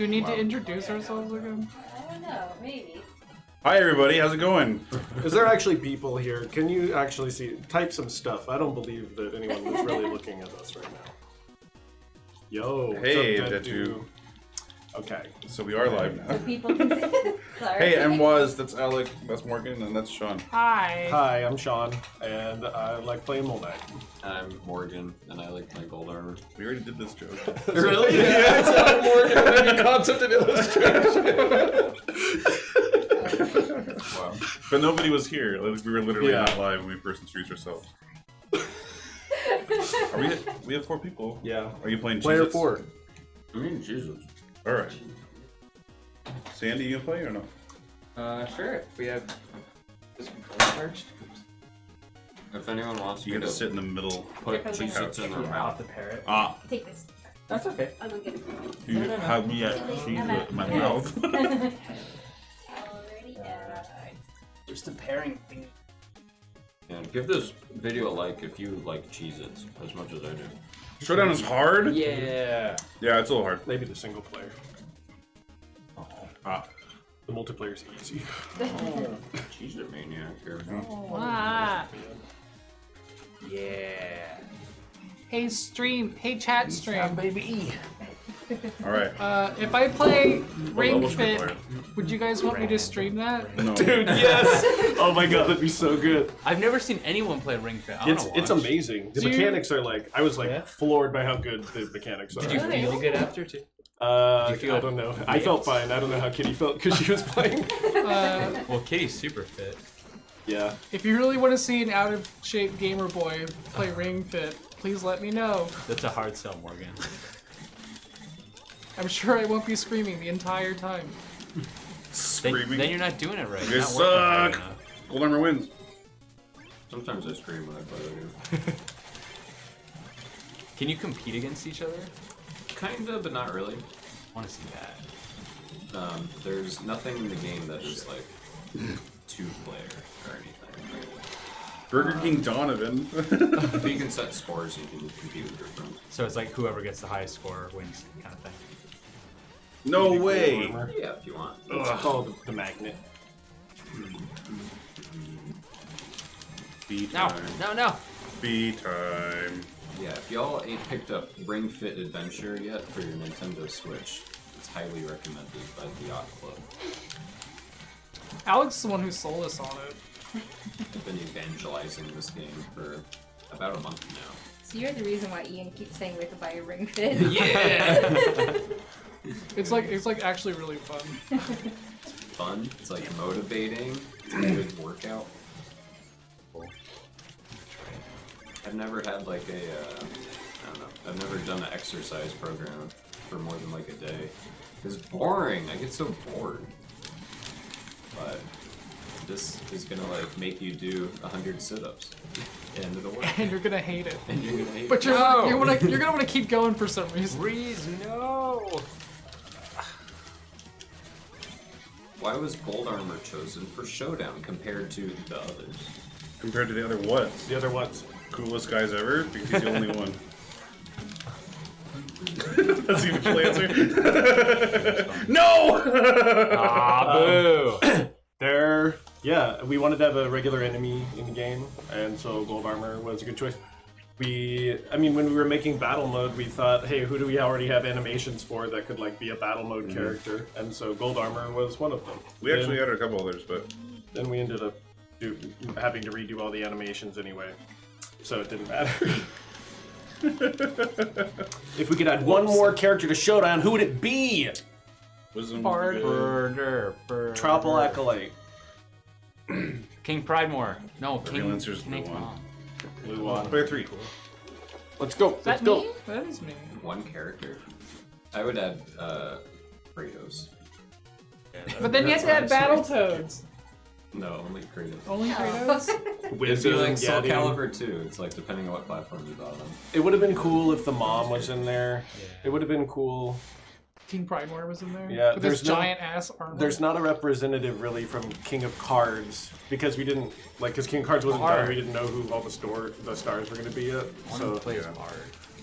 Do we need to introduce ourselves again? I don't know, maybe. Hi everybody, how's it going? Is there actually people here? Can you actually see? Type some stuff. I don't believe that anyone is really looking at us right now. Yo, Hey, what's up, Deadoo. Okay. So we are live now. So people can see. Sorry. Hey, I'm Waz, that's Alec, that's Morgan, and that's Sean. Hi. Hi, I'm Sean, and I like playing Mole Knight. I'm Morgan, and I like my gold armor. We already did this joke. Really? Yeah, it's like Morgan concept and illustration. Wow. But nobody was here. Like, we were literally Yeah. not live when we first introduced ourselves. We have 4 people. Yeah. Are you playing Player Cheez-Its? 4. I mean, Jesus. Alright. Sandy, you gonna play or no? Sure. If we have this controller charged. If anyone wants You me gotta to sit in the middle. put Here Cheez-Its comes in their Yeah, I'll mouth. have to pair it. Ah, Take this. That's okay. I'm gonna get it. you No, no, no. have me at cheese in my mouth. Already There's the pairing thing. And give this video a like if you like Cheez-Its as much as I do. Showdown is hard? Yeah. Yeah, it's a little hard. Maybe the single player. Ah. The multiplayer's easy. Oh, Cheez-It maniac here. Ah. Yeah. Hey stream. Hey chat stream. baby. Alright. If I play What Ring level should we Fit, play? would you guys want me to stream that? No. Dude, yes! Oh my god, that'd be so good. I've never seen anyone play Ring Fit. I It's wanna watch. amazing. The Do you- mechanics are like, I was like Yeah? floored by how good the mechanics are. Did you feel good after too? I Did you feel don't know. I felt fine. I don't know how Kitty felt because she was playing. Well, Kitty's super fit. Yeah. If you really want to see an out of shape gamer boy play Ring Fit, please let me know. That's a hard sell, Morgan. I'm sure I won't be screaming the entire time. Screaming. Then you're not doing it right. You You're guys not working hard suck. enough. Gold armor wins. Sometimes I scream when I play with you. Can you compete against each other? Kinda, but not really. I want to see that. There's nothing in the game that is like 2-player or anything. Burger King Donovan. If you can set scores, you can compete with your friends. So it's like whoever gets the highest score wins, kind of thing. No way. Armor. Yeah, if you want. It's called the magnet. Speed No, time. no. Speed time. Yeah, if y'all ain't picked up Ring Fit Adventure yet for your Nintendo Switch, it's highly recommended by the Yacht Club. Alex is the one who sold us on it. I've been evangelizing this game for about a month now. So you're the reason why Ian keeps saying we have to buy a Ring Fit. Yeah! It's like actually really fun. Fun, it's like motivating, it's a good workout. I've never had like a, I don't know, I've never done an exercise program for more than like a day. It's boring, I get so bored. But this is gonna like make you do 100 sit-ups at the end of the work. And you're gonna hate it. And you're gonna hate But it. you're No. you're gonna want to keep going for some reason. Breeze, no. Why was gold armor chosen for showdown compared to the others? Compared to the other what's? The other ones. Coolest guys ever? Because he's the only one. That's the official answer. No! Ah, boo. Yeah, we wanted to have a regular enemy in the game, and so gold armor was a good choice. When we were making battle mode, we thought, hey, who do we already have animations for that could like be a battle mode character? And so gold armor was one of them. We actually had a couple others, but Then we ended up having to redo all the animations anyway, so it didn't matter. If we could add one more character to Showdown, who would it be? Wisdom. Bard. Burner. Tropical Acolyte. King Pridemore. No, King. Freelancer's Snake's the one. mom. Blue one. Player 3. Let's go. Is Let's that go. me? That is me. One character. I would add Kratos. But then you have to add Battletoads. No, only Kratos. Only Kratos? It'd be Wisdom, like Soul Yeti. Calibur 2. It's like depending on what platform you bought them. It would have been cool if the mom was in there. It would have been cool. King Pridemore was in there. Yeah, With his there's no- giant ass armor. There's not a representative really from King of Cards because we didn't because King of Cards wasn't done. We didn't know who all the stars were going to be yet. One So who plays Bard.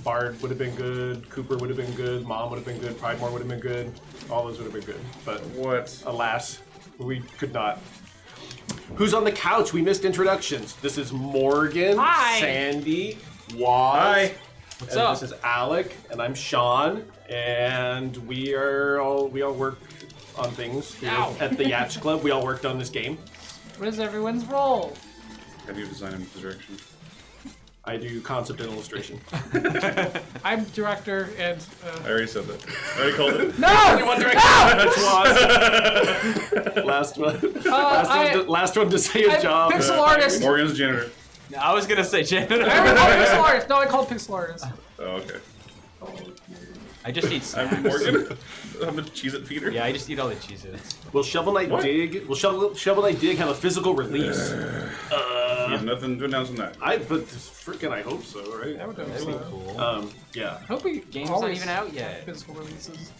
Bard would have been good. Cooper would have been good. Mom would have been good. Pridemore would have been good. All those would have been good. But What? alas, we could not. Who's on the couch? We missed introductions. This is Morgan, Hi. Sandy, Waz. Hi. What's and up? This is Alec, and I'm Sean, and we all work on things here Ow. at the Yacht Club. We all worked on this game. What is everyone's role? Have you designed the direction? I do concept and illustration. I'm director and. I already said that. I already called it. No! One direction. That's Waz. Last one. Last one to say a job. Pixel artist. Morgan's janitor. I was gonna say janitor. I called pixel artist. No, I called pixel artist. Oh, okay. I just eat snacks. I'm Morgan. I'm a Cheez-It feeder. Yeah, I just eat all the Cheez-Its. Will Shovel Knight What? Dig? Will Shovel Knight Dig have a physical release? You have nothing to announce on that. I hope so, right? That would That'd be cool. Yeah. I hope we Game's not always even out yet. physical releases.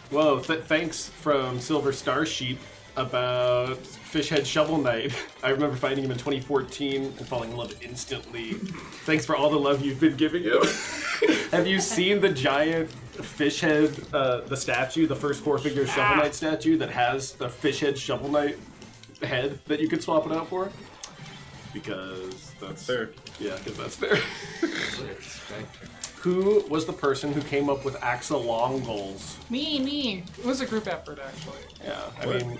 Whoa, thanks from Silver Star Sheep about Fishhead Shovel Knight. I remember finding him in 2014 and falling in love instantly. Thanks for all the love you've been giving him. Have you seen the giant Fishhead, the statue, the first four-figure Shovel Knight statue that has the Fishhead Shovel Knight head that you could swap it out for? Because that's Fair. Yeah, because that's fair. Who was the person who came up with Axa Long goals? Me. It was a group effort, actually. Yeah, I What? mean,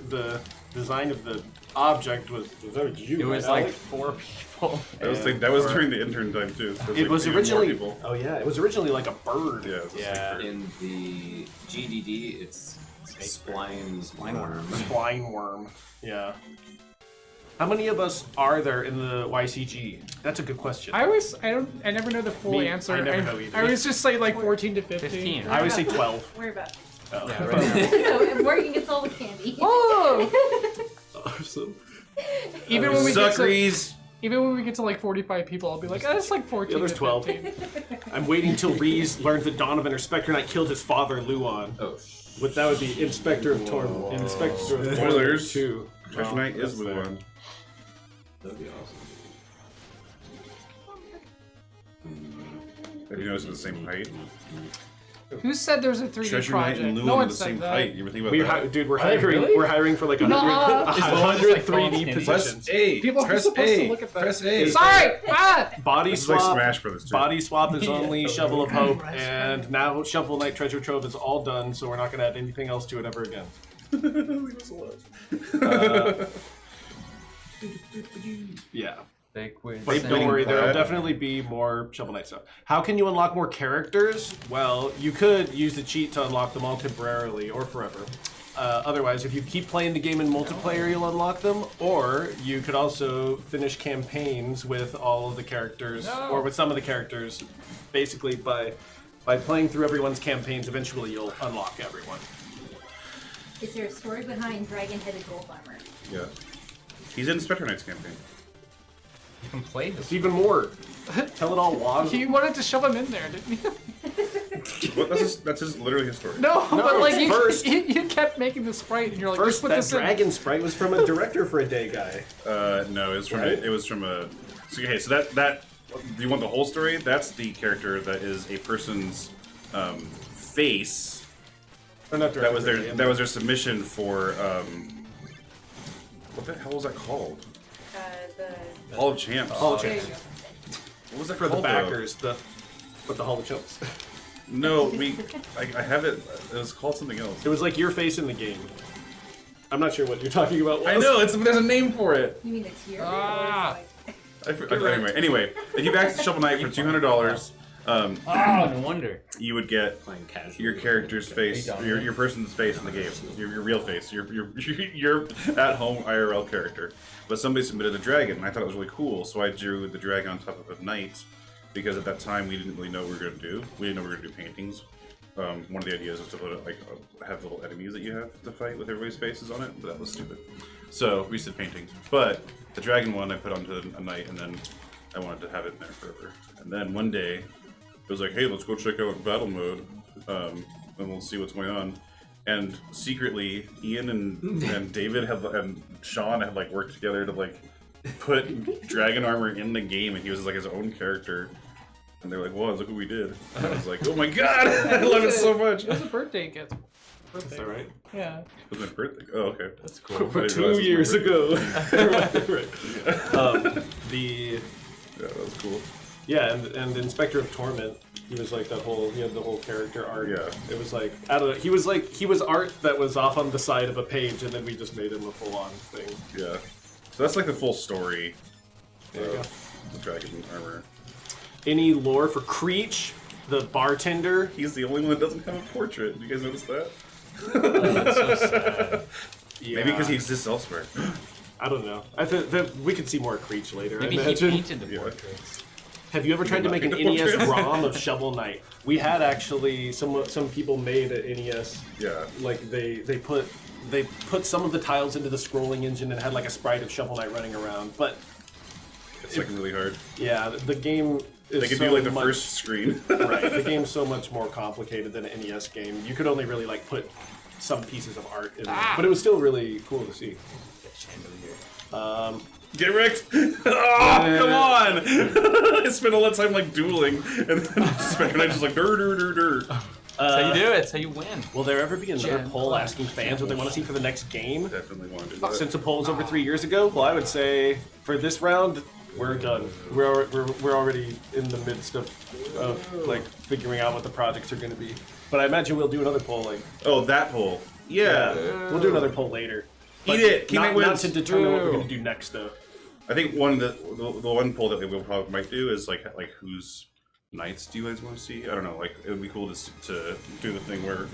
the design of the object was that you? It was right, like Alec? 4 people. That was during the intern time too. So It was even more originally. people. Oh yeah, it was originally like a bird. Yeah. It was Yeah. Like, In the GDD, it's Spline's worm. Flying worm. Yeah. How many of us are there in the YCG? That's a good question. I never know the full Me, answer. I never know either. I always just say like 14 to 15. 15. I would say 12. We're about. Oh. Yeah, right now. So Morgan gets all the candy. Oh! Awesome. Even when we get to, Suckeries. even when we get to like 45 people, I'll be like, oh, it's like 14 Yeah, there's to 12. 15. I'm waiting till Reese learns that Donovan or Spectre Knight killed his father, Luon. Oh, But that would be Inspector of Torn. Inspector of Torn Spoilers. 2. Treasure Knight is the one. that'd be awesome. Have you noticed they're the same height? Who said there's a 3D Treasure Knight project? and No Luan are one the said same that. height. You ever think about that? Dude, we're Are they hiring. really? We're hiring for like a Nuh-uh. 100 Phone 3D candy. positions. A. People are supposed to look at that. Press A. Sorry! Ah! Body This is like swap. Smash Brothers too. Body swap is Yeah. only Shovel of Hope, and now Shovel Knight Treasure Trove is all done, so we're not going to add anything else to it ever again. Yeah. Liquid But They don't worry, build there will that. definitely be more Shovel Knight stuff. How can you unlock more characters? Well, you could use the cheat to unlock them all temporarily or forever. Otherwise, if you keep playing the game in multiplayer, you'll unlock them. Or you could also finish campaigns with all of the characters, or with some of the characters. Basically, by playing through everyone's campaigns, eventually you'll unlock everyone. Is there a story behind dragon-headed gold armor? Yeah. He's in Spectre Knight's campaign. You can play this. It's even more. Tell it all, Waz. You wanted to shove him in there, didn't you? What? That's his literally his story. No, but like you, first- you kept making the sprite, and you're like, First, just put that this in. dragon sprite was from a director for a day guy. No, it was from Right? it was from a. So, okay, so that do you want the whole story? That's the character that is a person's face. Or not That was director, their submission for what the hell was that called? The Hall of Champs. Hall of there you Champs. go. What was that For the called? though? backers, the Hall of Champs. No, I have it. It was called something else. It was like your face in the game. I'm not sure what you're talking about. I know there's a name for it. You mean the tier? Ah. Anyway, if you back Shovel Knight for $200, Oh, no wonder. you would get Playing casual. your character's face, your person's face in the game, your real face, your at home IRL character. But somebody submitted a dragon, and I thought it was really cool, so I drew the dragon on top of a knight, because at that time we didn't really know what we were going to do. We didn't know we were going to do paintings. One of the ideas was to put have little enemies that you have to fight with everybody's faces on it, but that was stupid. So we did paintings. But the dragon one I put onto a knight, and then I wanted to have it in there forever. And then one day it was like, hey, let's go check out battle mode, and we'll see what's going on. And secretly, Ian and David and Sean had like worked together to like put dragon armor in the game, and he was like his own character. And they're like, "Whoa, look what we did!" And I was like, "Oh my god, I love it so much." It was a birthday gift. Is that right? Yeah. It was my birthday. Oh, okay. That's cool. I didn't realize it 2 was years my birthday. ago. right. Yeah, that was cool. Yeah, and Inspector of Torment, he was like he had the whole character art. Yeah. It was like, I don't know, he was art that was off on the side of a page, and then we just made him a full-on thing. Yeah. So that's like the full story There you go. of the dragon armor. Any lore for Creech, the bartender? He's the only one that doesn't have a portrait. Did you guys notice that? That's so sad. Yeah. Maybe because he exists elsewhere. I don't know. I think that we could see more Creech later. Maybe I he imagine. painted the Yeah. portraits. Have you ever tried to make an Not paint the NES portraits. ROM of Shovel Knight? We had actually some people made an NES. Yeah. Like they put some of the tiles into the scrolling engine and had like a sprite of Shovel Knight running around. But It's like really hard. yeah, the game is They could so do like the much, first screen. right. The game's so much more complicated than an NES game. You could only really like put some pieces of art in there, but it was still really cool to see. Get wrecked! Oh, come on! I spent all that time like dueling, and then Spectre Knight just like dur. That's how you do it. That's how you win. Will there ever be another Gen poll Con. asking fans what they want to see for the next game? Definitely want to do that. Since the poll was over 3 years ago, well, I would say for this round, we're done. We're already in the midst of like figuring out what the projects are going to be. But I imagine we'll do another poll. Like, Oh, that poll. Yeah. we'll do another poll later. Eat it! King Not, Knight not wins! to determine what we're Ooh. going to do next, though. I think one of the one poll that we will probably might do is like whose knights do you guys want to see? I don't know. Like it would be cool to do the thing where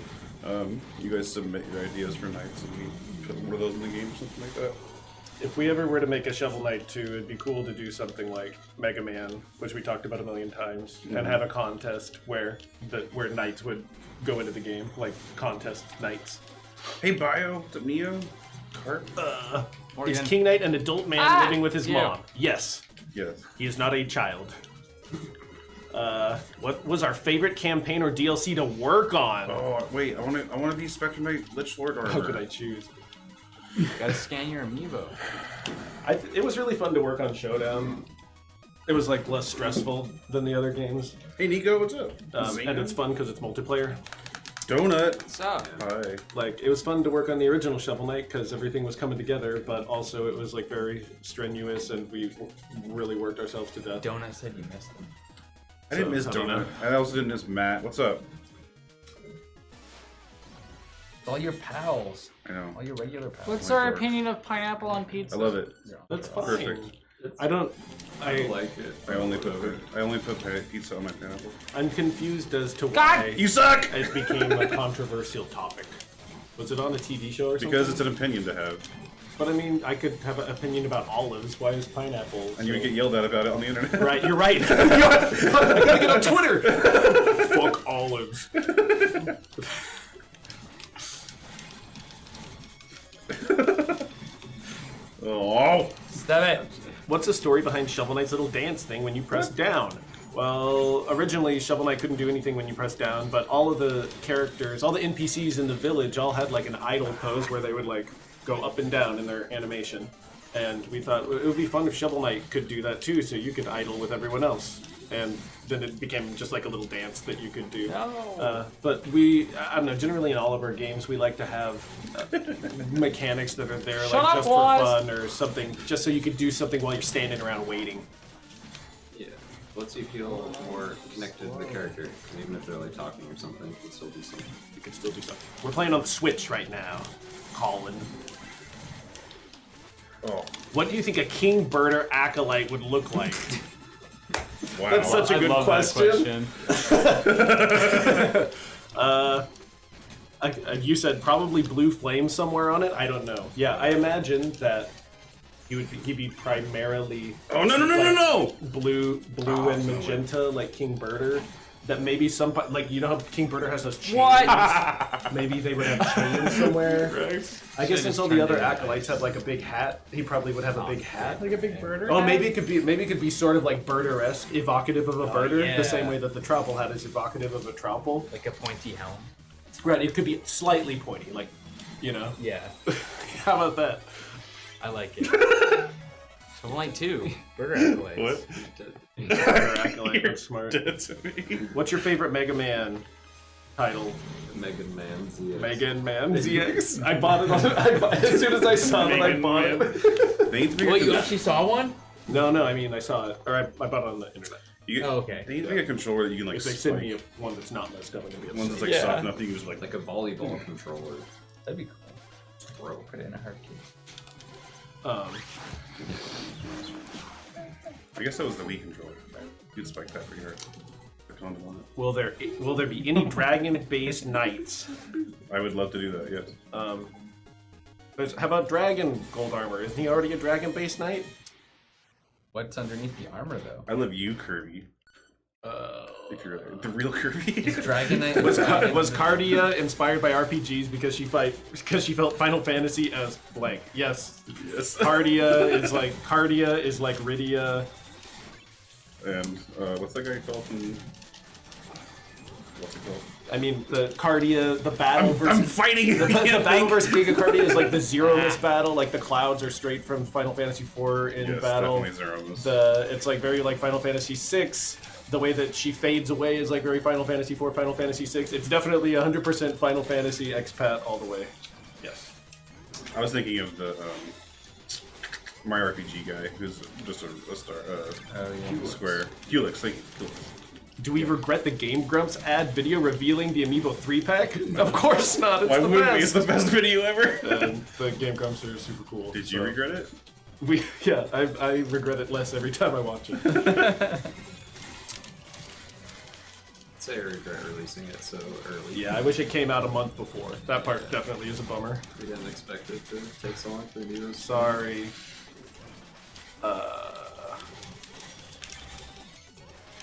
you guys submit your ideas for knights and we put one of those in the game or something like that. If we ever were to make a Shovel Knight 2, it'd be cool to do something like Mega Man, which we talked about a million times, and have a contest where knights would go into the game, like contest knights. Hey, Bio, what's up, Neo? Carp? Is Morgan. King Knight an adult man living with his yeah. mom? Yes. Yes. He is not a child. What was our favorite campaign or DLC to work on? Oh wait, I want to be Spectre Knight Lich Lord armor. How could I choose? Gotta scan your amiibo. It was really fun to work on Showdown. It was like less stressful than the other games, Hey, Nico, what's up? and it's fun because it's multiplayer. Donut. What's up? Hi. Like it was fun to work on the original Shovel Knight because everything was coming together, but also it was like very strenuous, and we really worked ourselves to death. Donut said you missed them. I didn't miss Donut. Donut. I also didn't miss Matt. What's up? All your pals. I know. All your regular pals. What's my our God. opinion of pineapple on pizza? I love it. That's fine. Perfect. I don't. I like it. I only put pizza on my pineapple. I'm confused as to God! why You suck! it became a controversial topic. Was it on a TV show or something? Because it's an opinion to have, But I mean, I could have an opinion about olives. Why is pineapple? and you would get yelled at about it on the internet. Right, you're right. I gotta get on Twitter. Fuck olives. Oh. Stop it. What's the story behind Shovel Knight's little dance thing when you press down? Well, originally Shovel Knight couldn't do anything when you press down, but all of the characters, all the NPCs in the village, all had like an idle pose where they would like go up and down in their animation. And we thought it would be fun if Shovel Knight could do that too, so you could idle with everyone else. And then it became just like a little dance that you could do. No. But I don't know, generally in all of our games we like to have mechanics that are there Shut like up, just boys! for fun or something, just so you could do something while you're standing around waiting. Yeah. Lets you feel more connected to the character. Even if they're like talking or something, you can still do something. You can still do something. We're playing on the Switch right now, Colin. Oh. What do you think a King Birder acolyte would look like? Wow. That's such a I good love question. That question. You said probably blue flame somewhere on it. I don't know. Yeah, I imagine that he'd be primarily Oh no! blue and magenta like King Birder. That maybe some like you know how King Birder has those chains. What? Maybe they would have chains somewhere. I guess Should've since all turned the other it into acolytes have like a big hat, he probably would have a big hat. Like a big birder? Oh, hat? maybe it could be sort of like birder-esque, evocative of a birder, yeah. the same way that the Trowel hat is evocative of a Trowel. Like a pointy helm. Right, it could be slightly pointy, like, you know. Yeah. How about that? I like it. Shovel Knight 2. Burger accolades. What? Burger accolade, that's smart. Dead to me. What's your favorite Mega Man title? Mega Man ZX. Mega Man ZX? I bought it as soon as I saw it, I bought it. They need to make Wait, a, you actually saw one? No, I mean, I saw it. Or I bought it on the internet. you, Oh, okay. They need to make a controller that you can like If they spike. send me one that's not messed up, I'm gonna be One that's upset. like Yeah. soft enough that you can just like. Like a volleyball controller. That'd be cool. Bro. Put it in a heartbeat. I guess that was the Wii controller. You'd spike that pretty hard. The condom on it. Will there be any dragon-based knights? I would love to do that. Yes. How about Dragon Gold Armor? Isn't he already a dragon-based knight? What's underneath the armor, though? I love you, Kirby. If you're the real Kirby. Dragon Knight Was Cardia inspired by RPGs because she felt Final Fantasy as blank? Yes. Yes. Cardia is like Rydia. And what's that guy called? What's it called? I mean, the Cardia, the battle versus I'm fighting. the battle versus Giga Cardia is like the zero-less battle. Like the clouds are straight from Final Fantasy IV in Yes, battle. definitely Zeromus. It's like very like Final Fantasy VI. The way that she fades away is like very Final Fantasy IV, Final Fantasy VI. It's definitely 100% Final Fantasy expat all the way. Yes. I was thinking of the Mario RPG guy who's just a star. Oh, yeah. Square. Helix, thank you. Helix. Do we regret the Game Grumps ad video revealing the Amiibo 3-pack? Of course not. It's Why the wouldn't we? best. It's the best video ever. And the Game Grumps are super cool. Did you so- regret it? I regret it less every time I watch it. I'd say I regret releasing it so early. Yeah, I wish it came out a month before. That part definitely is a bummer. We didn't expect it to take so long for Amiibos. Sorry.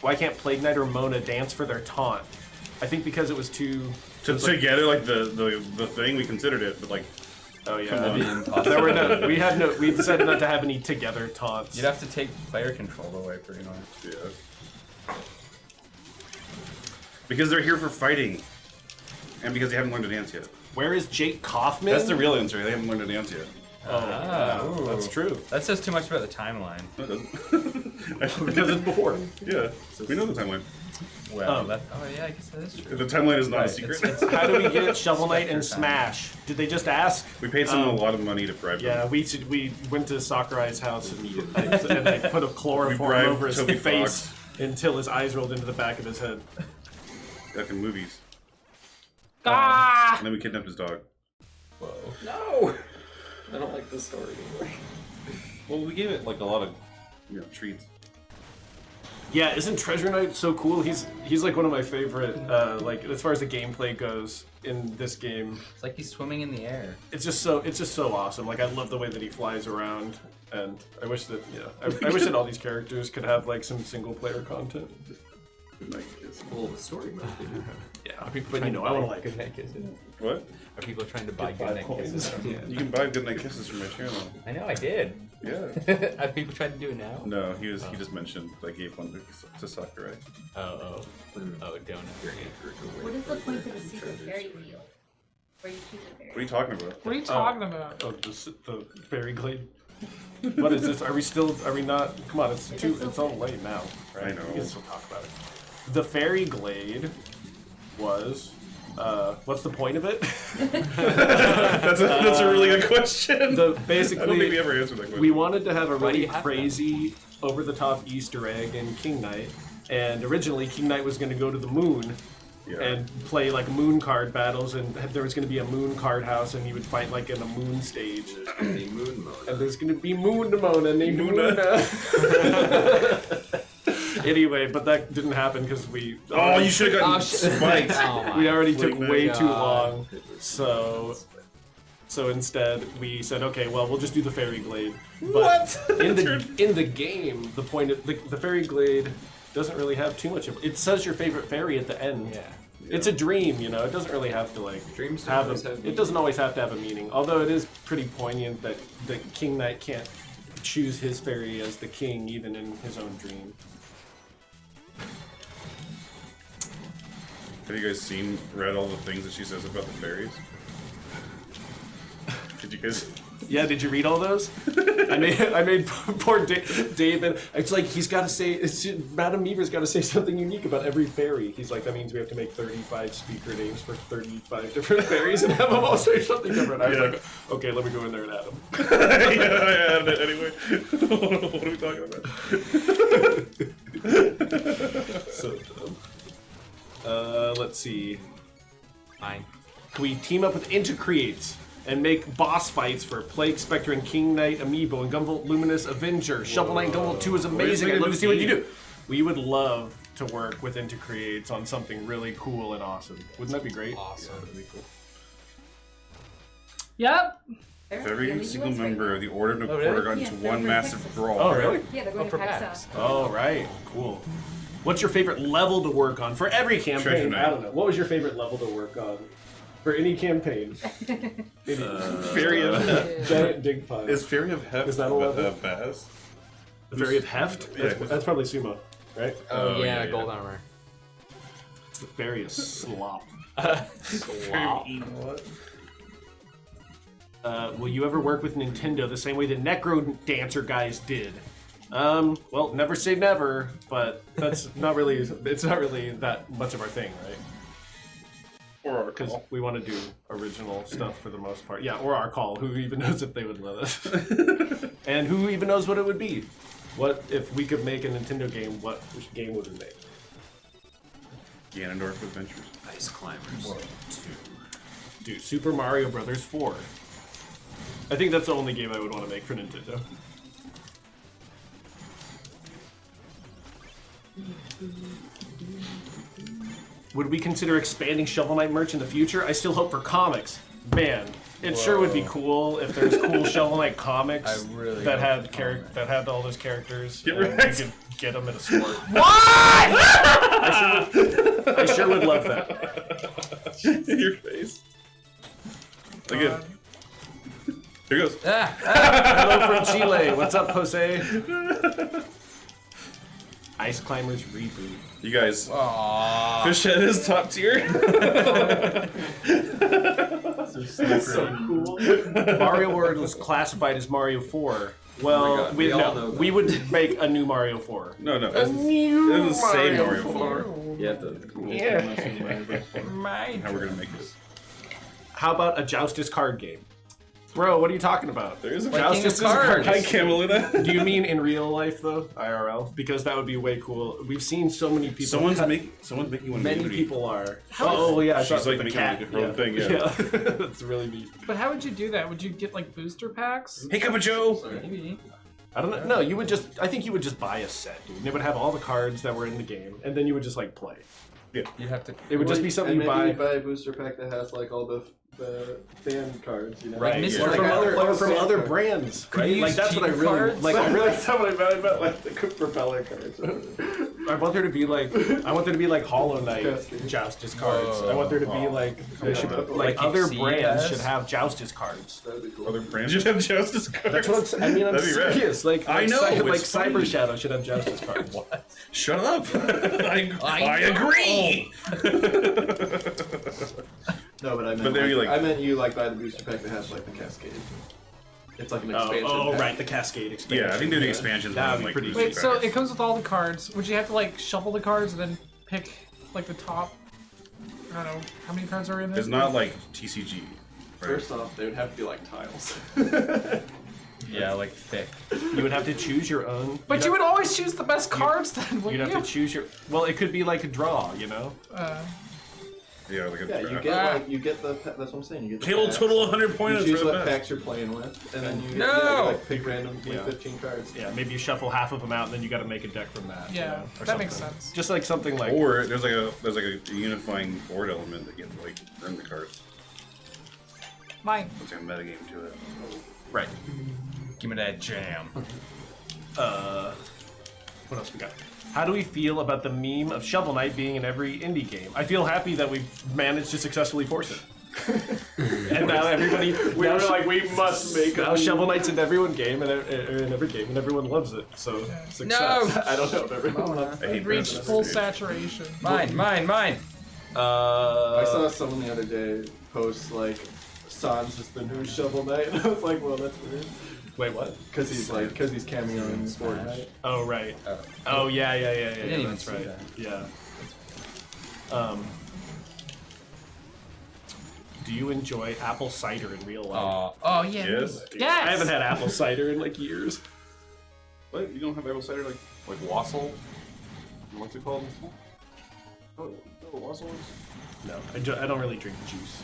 Why can't Plague Knight or Mona dance for their taunt? I think because it was too... Together, like the thing, we considered it, but like, Oh yeah. Come on. There were we decided not to have any together taunts. You'd have to take player control away pretty much. yeah. Because they're here for fighting, and because they haven't learned to dance yet. Where is Jake Kaufman? That's the real answer. They haven't learned to dance yet. Oh, That's true. That says too much about the timeline. No, it doesn't. Because it's before. Yeah, we know the timeline. Well, yeah, I guess that is true. The timeline is not a Right, secret. How do we get Shovel Knight and Spectre time. Smash? Did they just ask? We paid someone a lot of money to bribe Yeah, them. we went to Sakurai's house and they put a We chloroform bribed over his Toby face Fox. until his eyes rolled into the back of his head. Like in movies. Ah! And then we kidnapped his dog. Whoa. No! I don't like this story anymore. Well, we gave it like a lot of, treats. Yeah, isn't Treasure Knight so cool? He's like one of my favorite, like as far as the gameplay goes in this game. It's like he's swimming in the air. It's just so awesome. Like I love the way that he flies around, and I wish that I wish that all these characters could have like some single player content. Good night, kiss. Well, the story must be. Yeah, but I want to like. Good Night Kisses. What? Are people trying to buy Get Good 5 Night coins. Kisses from you? You can buy good night kisses from my channel. I know, I did. Yeah. Are people trying to do it now? No, he just mentioned I gave one to Sakurai. Oh, donut. What is the point of the secret fairy wheel? Where you choose a fairy? What are you talking about? What are you talking about? Oh, the fairy glade. What is this? Are we not? Come on, it's all late now, right? I know. We can still talk about it. The fairy glade was, what's the point of it? That's a really good question. I don't think Basically, we ever answered that question. we wanted to have a Why do really you have crazy, over-the-top Easter egg in King Knight, and originally King Knight was going to go to the moon Yeah. and play like moon card battles, and there was going to be a moon card house, and he would fight like in a moon stage. The moon mode. And there's gonna be Moon Mona named Muna. Muna. Anyway, but that didn't happen because we. Oh, you should have gotten shit. spiked. We already took Like, way too God. long, so instead we said, okay, well we'll just do the fairy glade. But in the game, the point of the fairy glade doesn't really have too much of it. Says your favorite fairy at the end. Yeah. It's a dream, It doesn't really have to like Dreams don't have always have it meaning. doesn't always have to have a meaning. Although it is pretty poignant that King Knight can't choose his fairy as the king even in his own dream. Have you guys read all the things that she says about the fairies? Did you guys? Yeah, did you read all those? I made poor David. It's like he's got to say. Madame Meaver's got to say something unique about every fairy. He's like, that means we have to make 35 speaker names for 35 different fairies and have them all say something different. I was like, okay, let me go in there and add them. Yeah, I added it anyway. What are we talking about? So let's see. Fine. Can we team up with Intercreates and make boss fights for Plague Spectre and King Knight Amiibo and Gunvolt Luminous Avenger? Shovel Knight and Gunvolt 2 is amazing. I'd love to see what you do. We would love to work with Intercreates on something really cool and awesome. Wouldn't that be great? Awesome. Yeah, that'd be cool. Yep. Every single member of the Order of Oh, Quarter really? got Yeah, into they're one for massive Texas. brawl. Oh, really? Yeah, they're going for to PAX. PAX. Oh, right. Cool. What's your favorite level to work on for every Treasure campaign? Knight. I don't know. What was your favorite level to work on for any campaign? Fairy of Giant dig pile. Is Fairy of Heft Is that a level? Baz? The Fairy of Heft? Yeah. That's probably Sumo, right? Oh, yeah, yeah, gold armor. The Fairy of Slop. Slop. Will you ever work with Nintendo the same way the Necro Dancer guys did? Well, never say never, but that's not really. It's not really that much of our thing, right? Or our Because call. we want to do original stuff for the most part. Yeah, or our call. Who even knows if they would let us? And who even knows what it would be? What if we could make a Nintendo game? What game would we make? Ganondorf Adventures. Ice Climbers 2. Dude, Super Mario Brothers 4. I think that's the only game I would want to make for Nintendo. Would we consider expanding Shovel Knight merch in the future? I still hope for comics. Man, it sure would be cool if there's cool Shovel Knight comics I really that hope had that had all those characters. Get and wrecked. you could get them at a store. What? I sure would love that. In your face. Again. Here goes. Hello from Chile. What's up, Jose? Ice Climbers reboot. You guys. Aww. Fishhead is top tier. That's so cool. Mario World was classified as Mario 4. Well, Oh my God, we all know that. we would make a new Mario 4. No, no. A It's, new it doesn't say Mario 4. You have to. How we're gonna make this. How about a Joustus card game? Bro, what are you talking about? There is a Like King Joustus of is a card Cards. Hi, game. Camelina. Do you mean in real life though, IRL? Because that would be way cool. We've seen so many people. Someone's making one. Many community. people are. Oh yeah, I She's thought like the making cat. her own thing, yeah. That's really neat. But how would you do that? Would you get like booster packs? Hey, Cup of Joe. Maybe. I don't know. No, you would just. I think you would just buy a set, dude. And it would have all the cards that were in the game, and then you would just like play. You'd have to. It would just be something you buy. You buy a booster pack that has like all the fan cards, you know? Like Right, Mr. or from Like other, like or from fan other card. brands, Could right? you Like use that's what I cheaper really cards? like. I really, That's what I meant, like the propeller cards. I want there to be like, I want there to be like Hollow Knight Cascade. Joustus cards. I want there to be like, they should, on. like Like other Exceed brands has? should have Joustus cards. That'd be cool. Other brands should have Justice cards. That's what I'm saying. I mean, I'm That'd be rad. serious. Like, I know, like it's Cyber funny. Shadow should have Joustus cards. Shut up. I know. agree. No, but I meant, But they'd be like- I meant you like buy the booster pack that has like the Cascade. It's like an expansion. Oh, pack. right, the Cascade expansion. Yeah, I think they're the expansions. That'd more than, be like, pretty booster Wait, so packs. it comes with all the cards. Would you have to like shuffle the cards and then pick like the top? I don't know how many cards are in there. It's not like TCG. Right? First off, they would have to be like tiles. Yeah, like thick. You would have to choose your own. But you would always choose the best cards then, You'd wouldn't have you? to choose your. Well, it could be like a draw, you know. Yeah, like a Yeah, you draft. get like you get the. That's what I'm saying. You get the. Total packs. 100 You points choose for the what best. packs you're playing with, and then you get, No! like pick random Yeah. 15 cards. Yeah, maybe you shuffle half of them out, and then you got to make a deck from that. you Yeah, know, or that makes something. sense. Just like something like. Or there's like a unifying board element that you have to like earn the cards. Mine. It's like a metagame to it. Right. Give me that jam. What else we got? How do we feel about the meme of Shovel Knight being in every indie game? I feel happy that we've managed to successfully force it. And now everybody, We were like, we must make now a Shovel Knight's in every game and in every game, and everyone loves it. So success. No! I don't know if everyone loves I hate Reached Brandon. full saturation. Mine. I saw someone the other day post like Sans is the new Shovel Knight. I was like, well, that's weird. Wait, what? Because he's cameoing Fortnite. Oh right. Oh yeah. I didn't even That's see right. that. Yeah. Do you enjoy apple cider in real life? Oh yeah. Yes. Yes! I haven't had apple cider in like years. What? You don't have apple cider like Wassail. what's it called? Oh, no, wassail is No, I don't really drink juice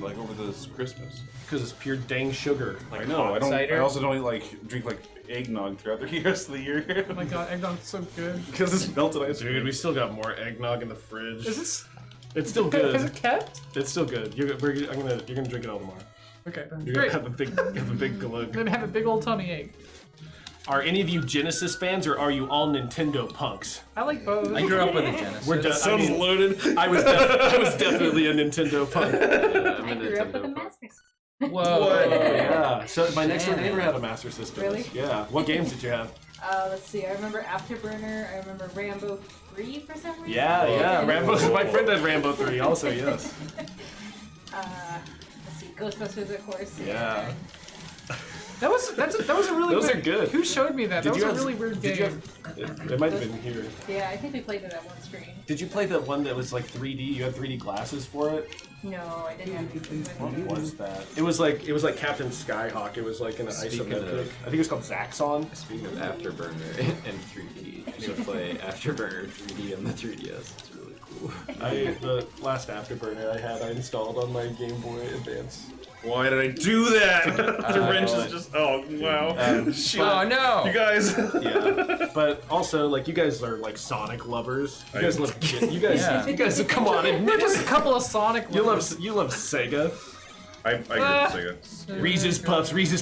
like over this Christmas. because it's pure dang sugar. Like I know. hot I don't. cider? I also don't drink like eggnog throughout the rest of the year. Oh my god, eggnog's so good. Because it's melted ice cream. Dude, we still got more eggnog in the fridge. Is this... It's still Is good. it kept? It's still good. You're gonna drink it all tomorrow. Okay, then. You're Great. gonna have a big glug. Then have a big old tummy ache. Are any of you Genesis fans or are you all Nintendo punks? I like both. I grew up with a Genesis. We're done. Sounds loaded. I was definitely a Nintendo punk. I'm I a grew up with a Nintendo Master System. Whoa. Oh, yeah. So my next door Damn. neighbor had a Master System. Really? Yeah. What games did you have? Let's see. I remember Afterburner. I remember Rambo 3 for some reason. Yeah. Rambo. My friend had Rambo 3 also. Yes. Let's see. Ghostbusters, of course. Yeah. That was a really Those weird... are good. Who showed me that? Did That was you a have- really weird Did game. you have? It might have been here. Yeah, I think we played it at one screen. Did you play the one that was like 3D? You had 3D glasses for it. No, I didn't have anything What with it. was that? It was like Captain Skyhawk. It was like an Speaking isometric. of- I think it was called Zaxxon. Speaking of Afterburner and 3D, I should play Afterburner 3D on the 3DS. It's really cool. The last Afterburner I installed on my Game Boy Advance. Why did I do that? The wrench is just. Oh wow. Shit. Oh no. You guys. Yeah, but also like you guys are like Sonic lovers. You guys love you guys. Yeah. You guys come on, admit We're just a it. couple of Sonic You lovers. love Sega. I agree with Sega. Reese's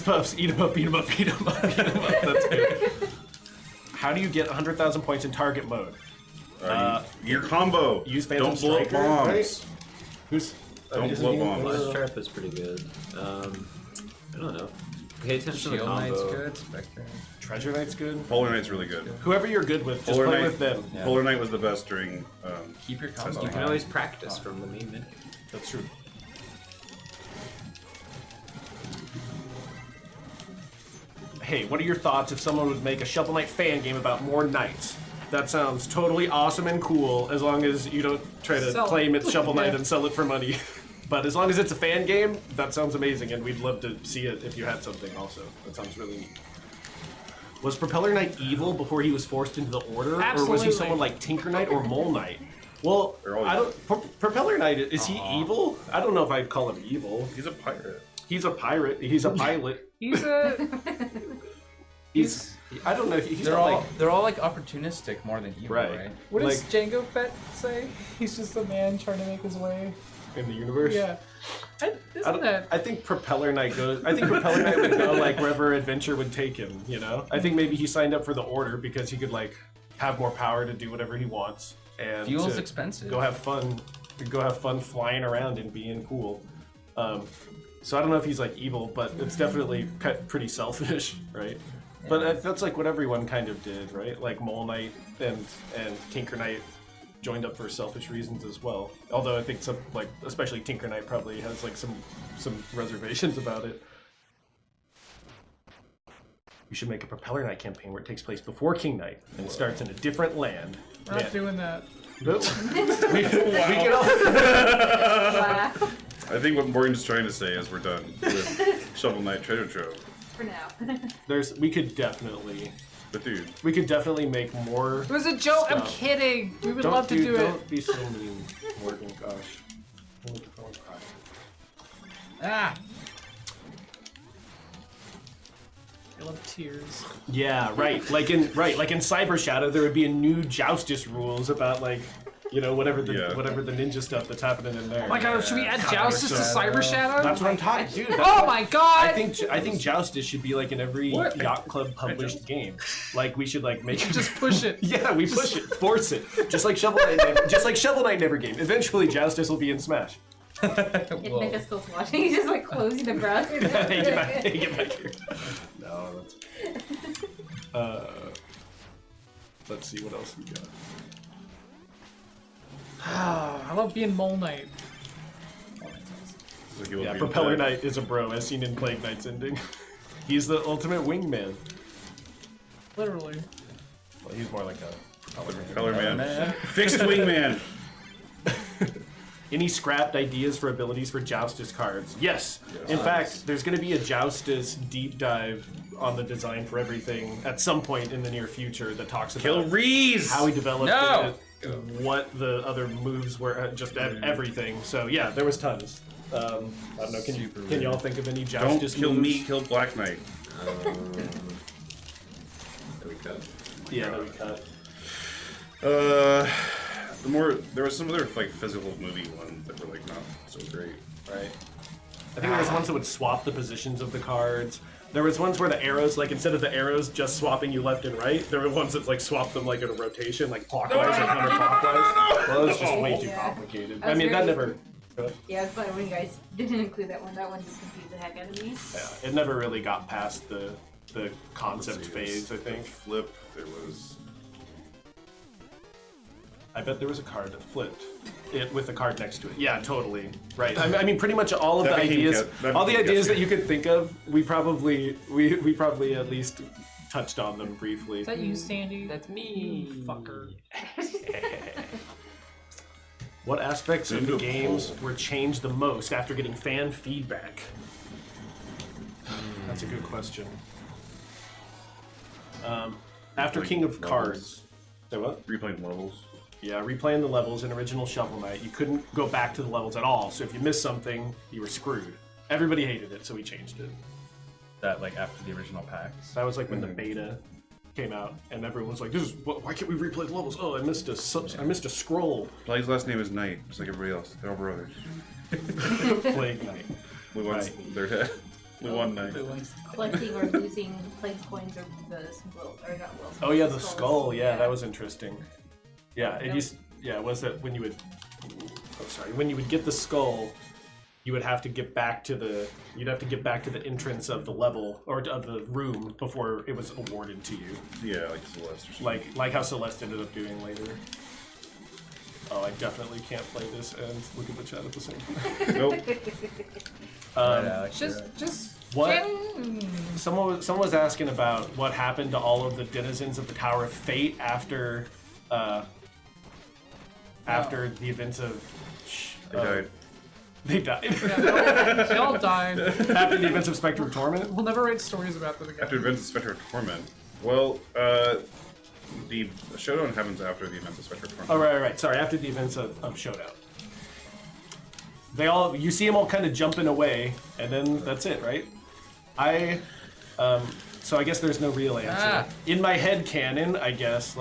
Puffs, eat 'em up, eat 'em up, eat 'em up, eat 'em up. That's it. How do you get 100,000 points in target mode? Your combo. Use Phantom Don't blow up Striker, bombs. right? Who's? Don't isn't blow he- bombs. Flash Trap is pretty good. I don't know. Pay attention to the Shield Knight's combo. good. Spectre. Treasure Knight's good. Polar Knight's really good. Whoever you're good with, just Polar play Knight, with them. Yeah. Polar Knight was the best during. Keep your combo. You can high. always practice from the main menu. That's true. Hey, what are your thoughts if someone would make a Shovel Knight fan game about more knights? That sounds totally awesome and cool, as long as you don't try to Sell it. claim it's Shovel Knight Yeah. and sell it for money. But as long as it's a fan game, that sounds amazing, and we'd love to see it if you had something also. That sounds really neat. Was Propeller Knight evil before he was forced into the Order? Or was Absolutely. he someone like Tinker Knight or Mole Knight? Well, They're all I don't. Propeller Knight, is he evil? I don't know if I'd call him evil. He's a pirate. He's a pirate. He's a pilot. He's a... He's. I don't know. He's They're not all like. they're all like opportunistic more than evil, Right. right? What does Like- Jango Fett say? He's just a man trying to make his way. In the universe. Yeah. I think Propeller Knight goes. I think Propeller Knight would go like wherever adventure would take him. You know. I think maybe he signed up for the Order because he could like have more power to do whatever he wants and Fuel's to expensive. Go have fun. Go have fun flying around and being cool. So I don't know if he's like evil, but it's definitely pretty selfish, right? But that's like what everyone kind of did, right? Like Mole Knight and Tinker Knight joined up for selfish reasons as well. Although I think some, like especially Tinker Knight probably has like some reservations about it. We should make a Propeller Knight campaign where it takes place before King Knight and starts in a different land. We're not doing that. we can all. Wow. I think what Morgan's trying to say is we're done with Shovel Knight Treasure Trove. For now. We could definitely make more. It was a joke. I'm Stop. kidding. We would love to do it. Don't be so mean, Morgan. Gosh. Ah. I love tears. Yeah, right. Like in Cyber Shadow, there would be a new Joustus rules about like, you know, whatever the ninja stuff that's happening in there. Oh my god, should we add Joustus to Cyber Shadow? That's what I'm talking, dude. That's Oh what- my god! I think Joustus should be like in every Yacht Club published game. Like we should like make it Just push it. Yeah, we push it, force it, just like Shovel Knight in every game. Eventually, Joustus will be in Smash. If Nick's still watching, he's just like closing the browser. Hey, get back here. No, that's. Let's see what else we got. I love being Mole Knight. Like you will Yeah, be Propeller dead. Knight is a bro, as seen in Plague Knight's ending. He's the ultimate wingman. Literally. Well, he's more like a Color man. Fixed wingman. Any scrapped ideas for abilities for Joustus cards? Yes. In fact, there's going to be a Joustus deep dive on the design for everything at some point in the near future that talks Kill about Reese. how he developed No! it, what the other moves were, just everything. So yeah, there was tons. I don't know. Can y'all think of any Don't Joustus kill moves? me. Kill Black Knight. There we go. Yeah, that we cut. There was some other like physical movie ones that were like not so great. Right. I think there was ones that would swap the positions of the cards. There was ones where the arrows, like instead of the arrows just swapping you left and right, there were ones that like swapped them like in a rotation, like clockwise or counterclockwise. Well, that was just way too Yeah. complicated. I I was mean, that very- never. Yeah, it's funny when you guys didn't include that one. That one just confused the heck out of me. Yeah, it never really got past the concept Let's see, phase. I there was think. Flip. There was. I bet there was a card that flipped it with a card next to it. Yeah, totally. Right. I mean, pretty much all of That the became ideas, that all the became ideas guessing. that you could think of, we probably at least touched on them briefly. Is that you, Sandy? That's me. You fucker. What aspects of the Into a games poll. were changed the most after getting fan feedback? That's a good question. After Like King of levels. Cards. Say what? Replaying levels. Yeah, replaying the levels in original Shovel Knight, you couldn't go back to the levels at all. So if you missed something, you were screwed. Everybody hated it, so we changed it. That like after the original packs. That was like when the beta came out, and everyone was like, "This is why can't we replay the levels? Oh, I missed a scroll." Plague's last name is Knight, just like everybody else. They're all brothers. Plague Knight. We won. Right. They're dead. We won Knight. Collecting or losing plague coins or the will or not will. Oh yeah, the skulls. skull. Yeah, that was interesting. Yeah, it used. Yeah, was that when you would? Oh, sorry. When you would get the skull, you would have to get back to the. You'd have to get back to the entrance of the level or of the room before it was awarded to you. Yeah, like Celeste or something. Like how Celeste ended up doing later. Oh, I definitely can't play this and look at the chat at the same time. Nope. Alex, Just What? Jen- Someone was asking about what happened to all of the denizens of the Tower of Fate after the events of. They died. They died. they all died. After the events of Spectrum Torment. We'll never write stories about them again. After events of Spectre of Torment. Well, the showdown happens after the events of Spectre of Torment. Oh right. Sorry, after the events of Showdown. You see them all kind of jumping away, and then that's it, right? So I guess there's no real answer. Ah. In my head canon, I guess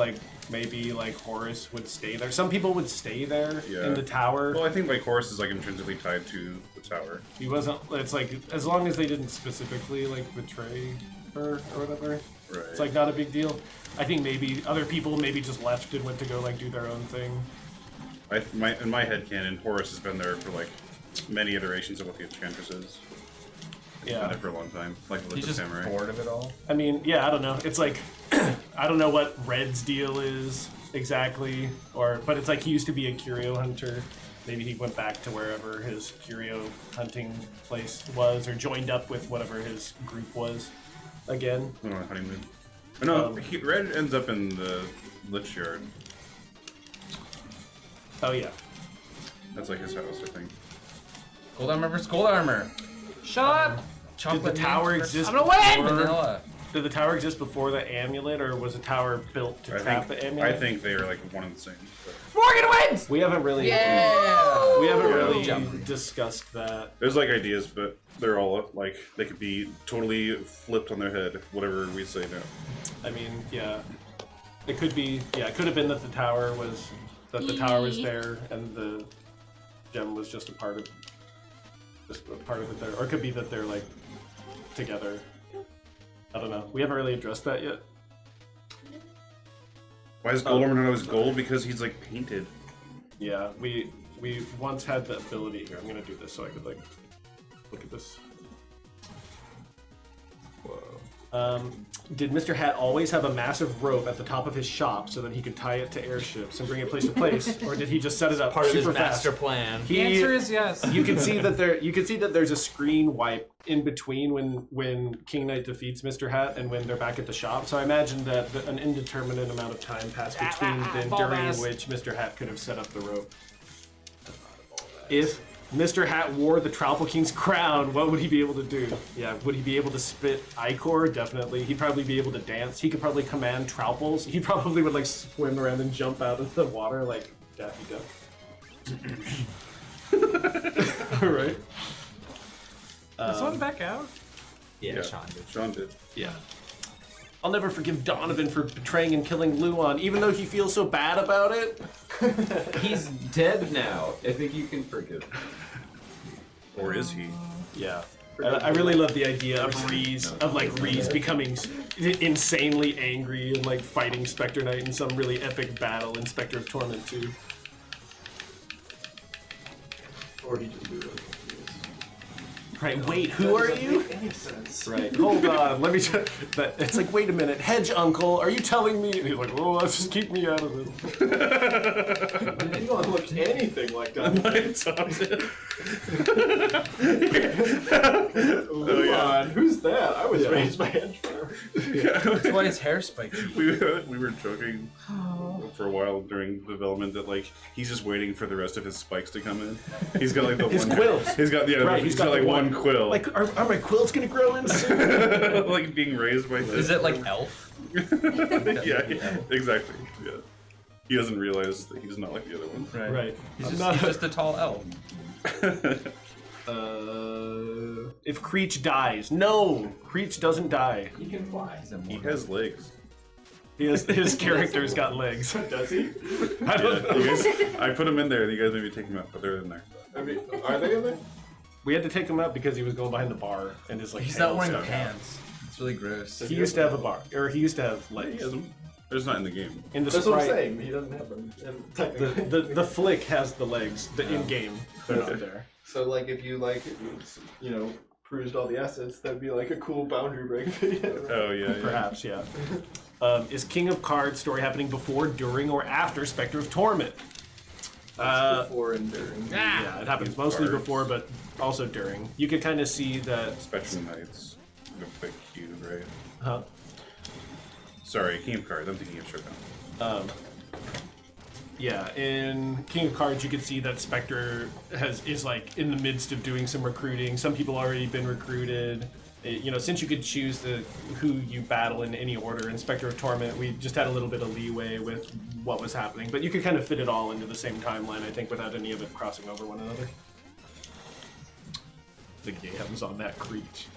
maybe Horus would stay there. Some people would stay there Yeah. in the tower. Well, I think like Horus is like intrinsically tied to the tower. He wasn't. It's like as long as they didn't specifically betray her or whatever. Right. It's like not a big deal. I think maybe other people maybe just left and went to go do their own thing. In my head canon, Horus has been there for like many iterations of what the Enchantress is. He's been Yeah. there for a long time, like the he's List just of Samurai. bored of it all. I mean, yeah, I don't know. It's like I don't know what Red's deal is exactly, but it's like he used to be a curio hunter. Maybe he went back to wherever his curio hunting place was, or joined up with whatever his group was again. I don't know, honeymoon. Oh, no, Um, Red ends up in the Lich Yard. Oh yeah. That's like his house, I think. Gold armor versus gold armor. Shut up! Chocolate Did the tower mint versus exist I'm gonna win! before? vanilla. Did the tower exist before the amulet, or was the tower built to trap the amulet? I think they are like one and the same. But Morgan wins! We haven't really. Yeah. We haven't Yeah. really Jump. discussed that. there's like ideas, but they're all like they could be totally flipped on their head, whatever we say now. I mean, yeah, it could be. Yeah, it could have been that the tower was there, and the gem was just a part of it there, or it could be that they're together. I don't know. We haven't really addressed that yet. Why is Gold Armor not always gold? Because he's like painted. Yeah, we once had the ability here. I'm gonna do this so I could look at this. Whoa. Did Mr. Hat always have a massive rope at the top of his shop so that he could tie it to airships and bring it place to place, or did he just set it up Part of his super fast? master plan. The answer is yes. You can see that there's a screen wipe in between when King Knight defeats Mr. Hat and when they're back at the shop. So I imagine that an indeterminate amount of time passed between then during which Mr. Hat could have set up the rope. If Mr. Hat wore the Troupple King's crown, what would he be able to do? Yeah, would he be able to spit ichor? Definitely. He'd probably be able to dance. He could probably command Trouples. He probably would like swim around and jump out of the water like Daffy Duck. All right. Is someone back out? Yeah, Sean did. Sean did. Yeah. I'll never forgive Donovan for betraying and killing Luan, even though he feels so bad about it. He's dead now. I think you can forgive him. Or is he? Yeah. I really love the idea of Reese becoming insanely angry and like fighting Spectre Knight in some really epic battle in Spectre of Torment 2. Or he just do it. Right, wait, who are you? Doesn't make any sense. Right, hold on, let me tell that. It's like, wait a minute, Hedge Uncle, are you telling me? And he's like, oh, let's just keep me out of this. Anyone looks anything like that. Luan, who's that? I was raised by Hedge Farmer. That's why his hair spiky. We were joking for a while during development that like he's just waiting for the rest of his spikes to come in. He's got like the His one quills. He's got Right, he's got like one quill. Like, are my quills gonna grow in soon? like being raised by. Is it like elf? Yeah, exactly. Yeah. He doesn't realize that he's not like the other one. Right. He's just a tall elf. If Creech dies. No! Creech doesn't die. He can fly. He has legs. His character's got legs. Does he? I don't know. You guys, I put him in there. You guys maybe take him out, but they're in there. I mean, are they in there? We had to take him out because he was going behind the bar and his like. He's tail not wearing stuck out. pants. It's really gross. He used to have a bar, or he used to have He legs. has them. They're just not in the game. In the That's what I'm sprite, saying. He doesn't have them. And technically. the flick has the legs. The in game, they're not there. So, like, if you, you know, perused all the assets, that'd be like a cool boundary break video. Oh yeah. Perhaps, yeah. Is King of Cards story happening before, during, or after Spectre of Torment? Before and during. Yeah, it happens mostly Cards. before, but also during. You could kind of see that. Spectrum Knights. The big cube, right? Huh? Sorry, King of Cards. I'm thinking of Showdown. Yeah, in King of Cards, you can see that Spectre is like in the midst of doing some recruiting. Some people already been recruited. You know, since you could choose who you battle in any order, in Spectre of Torment, we just had a little bit of leeway with what was happening. But you could kind of fit it all into the same timeline, I think, without any of it crossing over one another. The Gams on that Creech.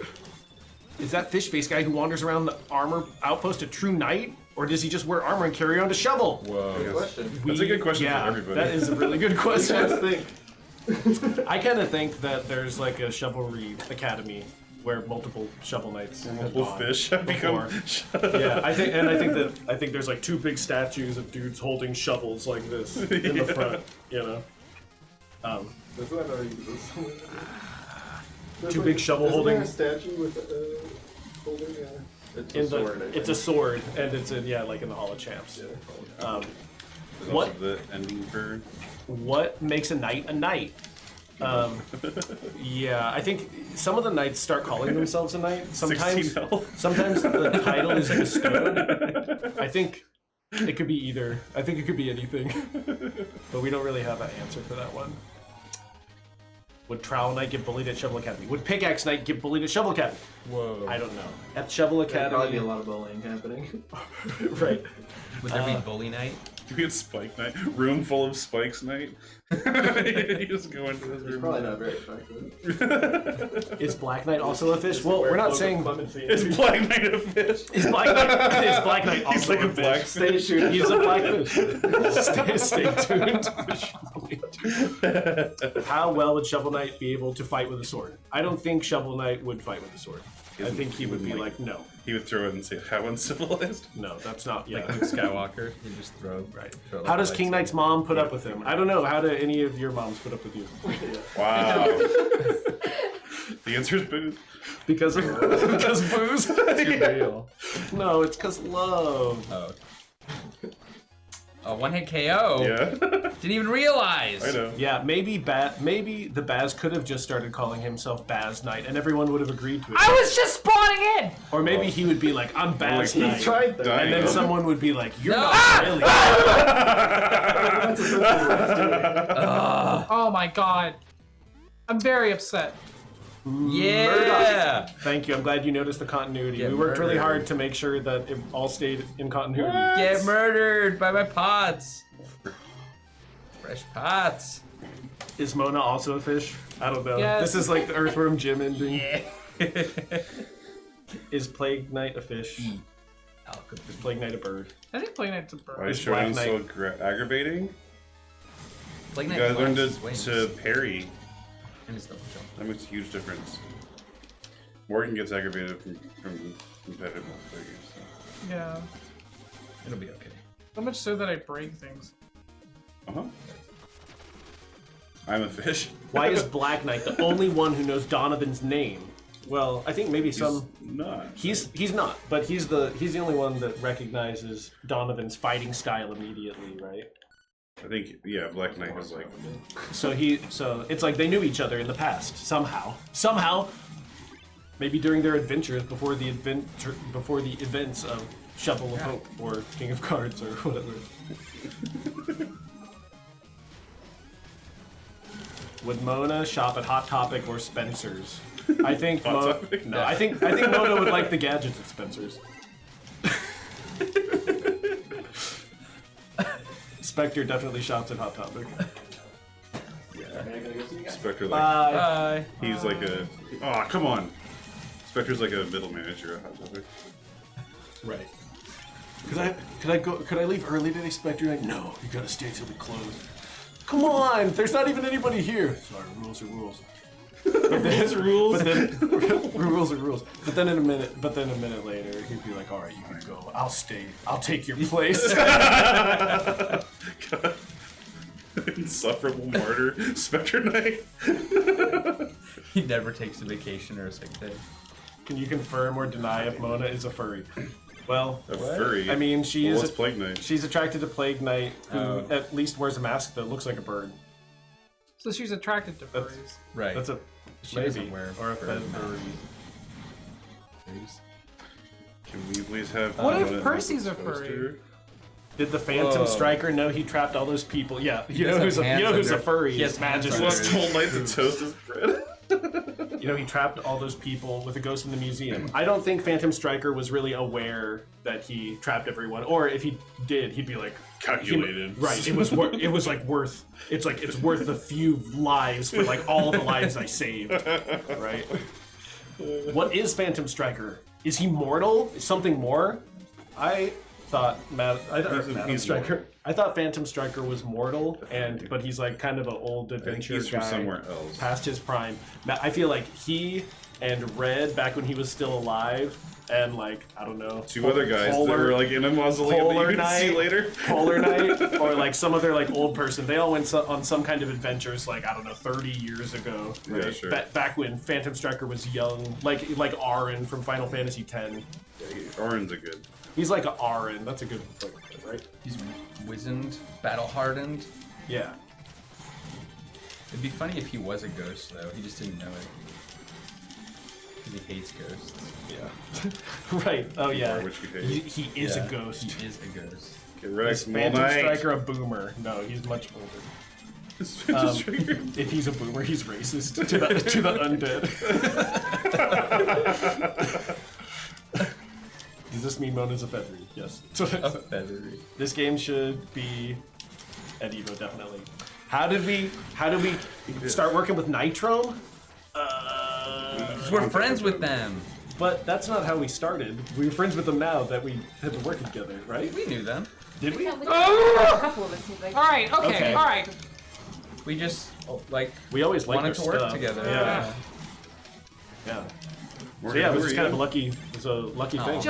Is that fish face guy who wanders around the armor outpost a true knight? Or does he just wear armor and carry on to shovel? Good question. That's a good question Yeah, for everybody. that is a really good question. Let's think. I kind of think that there's like a chivalry academy where multiple shovel knights have Multiple gone fish have become. before. Yeah, I think there's like two big statues of dudes holding shovels like this in the front. You know, Does that already exist? There's two big shovel holding. Isn't there a statue with holding a... It's a sword, I it's a think. sword, and it's in like in the Hall of Champs. Yeah. There's What? also the ending for. What makes a knight a knight? Yeah, I think some of the knights start calling themselves a knight. Sometimes 16 health. Sometimes the title is bestowed. I think it could be either. I think it could be anything. But we don't really have an answer for that one. Would Trowel Knight get bullied at Shovel Academy? Would Pickaxe Knight get bullied at Shovel Academy? Whoa. I don't know. At Shovel There'd probably be a Academy, lot of bullying happening. right? Would there be Bully Night? You get Spike Knight. Room full of Spikes Knight. You just go into this It's room. probably not very effective. Is Black Knight also a fish? Well, we're not saying. Is Black Knight a fish? Is Black Knight also He's like a fish? black Stay tuned. He's a black fish. Stay tuned. How well would Shovel Knight be able to fight with a sword? I don't think Shovel Knight would fight with a sword. I think he would be like, no. He would throw it and say, "How uncivilized." No, that's not. Yeah. Like Luke Skywalker? You just throw. Right. throw How like does King Knight's mom put up with him? I don't know. How do any of your moms put up with you? Wow. The answer is booze. Because booze. Too real. No, it's because love. Oh. A one-hit KO. Yeah. Didn't even realize. I know. Yeah, maybe the Baz could have just started calling himself Baz Knight, and everyone would have agreed to it. I was just spawning in. Or maybe he would be like, "I'm Baz Like, Knight," He tried that. Dying. and then someone would be like, "You're No. not really." That's essentially what he's doing. Oh my god. I'm very upset. Yeah. Thank you. I'm glad you noticed the continuity. Get We worked really murdered. hard to make sure that it all stayed in continuity. Get murdered by my pots. Fresh pots. Is Mona also a fish? I don't know. Yes. This is like the Earthworm Jim ending. Yeah. Is Plague Knight a fish? Alchemy. Is Plague Knight a bird? I think playing it to Why bird. is It's Black showdown so aggravating? Like You Knight gotta learn flaps his wings. to parry. And his double jump. That makes a huge difference. Morgan gets aggravated from competitive multiplayer. So. Yeah. It'll be okay. So much so that I break things. Uh-huh. I'm a fish. Why is Black Knight the only one who knows Donovan's name? Well, I think maybe He's some. not. He's not, but he's the only one that recognizes Donovan's fighting style immediately, right? I think, yeah, Black Knight is like... So it's like they knew each other in the past somehow. Maybe during their adventures before the events of Shovel of Hope or King of Cards or whatever. Would Mona shop at Hot Topic or Spencer's? I think Hot Topic? No, I think Mona would like the gadgets at Spencer's. Spectre definitely shops at Hot Topic. Spectre, like... Bye. he's like a... Oh, come on! Spectre's like a middle manager at Hot Topic. Right. Could I leave early today, Spectre? Like, no, you gotta stay till we close. Come on, there's not even anybody here. Sorry, rules are rules. Rules are rules. But then rules are rules. But then a minute later, he'd be like, "All right, you can go. I'll stay. I'll take your place." Insufferable martyr, Spectre Knight. He never takes a vacation or a sick day. Can you confirm or deny if Mona is a furry? Well, A furry. I mean, she Well, is. what's Plague Knight? She's attracted to Plague Knight, who Oh. at least wears a mask that looks like a bird. So she's attracted to That's- furries. Right. That's a She maybe doesn't wear or a furry furry. Can we please have... What if Mona Percy's a as furry? poster? Did the Phantom Whoa. Striker know he trapped all those people? Yeah, you know does who's have a hands a under- furry? he has It's hands Magus. under Let's told Knights and toast his bread. You know, he trapped all those people with a ghost in the museum. I don't think Phantom Striker was really aware that he trapped everyone, or if he did, he'd be like Calculated. Right. It was worth. It's worth a few lives for like all the lives I saved. Right. What is Phantom Striker? Is he mortal? Is something more? I thought He's Striker. I thought Phantom Striker was mortal, but he's like kind of an old I think adventure he's from guy, somewhere else. past his prime. I feel like he and Red, back when he was still alive, and like I don't know, Two other guys that were like in a mausoleum that you Polar can see Knight. later. Polar Knight, or like some other like old person. They all went on some kind of adventures, like I don't know, 30 years ago. Right? Yeah, sure. Back when Phantom Striker was young, like Auron from Final Fantasy X. Orin's a good. He's like a Auron. That's a good thing, right? He's wizened, battle hardened. Yeah. It'd be funny if he was a ghost, though. He just didn't know it. Because he hates ghosts. Yeah. Right. Oh yeah. Which you hate. He is Yeah, a ghost. He is a ghost. Get wrecked, Is Mole Phantom Knight. Striker a boomer? No, he's much older. Phantom Striker. If he's a boomer, he's racist to the undead. Does this mean Mona's a feathery? Yes. A feathery. This game should be at Evo, definitely. How did we start working with Nitro? We're friends with them. But that's not how we started. We're friends with them now that we have been working together, right? We knew them. Did we? Yeah, a couple of us who like. All right. Okay. Okay. All right. We just, like, We always liked wanted their to work stuff. together. Yeah. Yeah. So yeah, it was just kind of a lucky thing.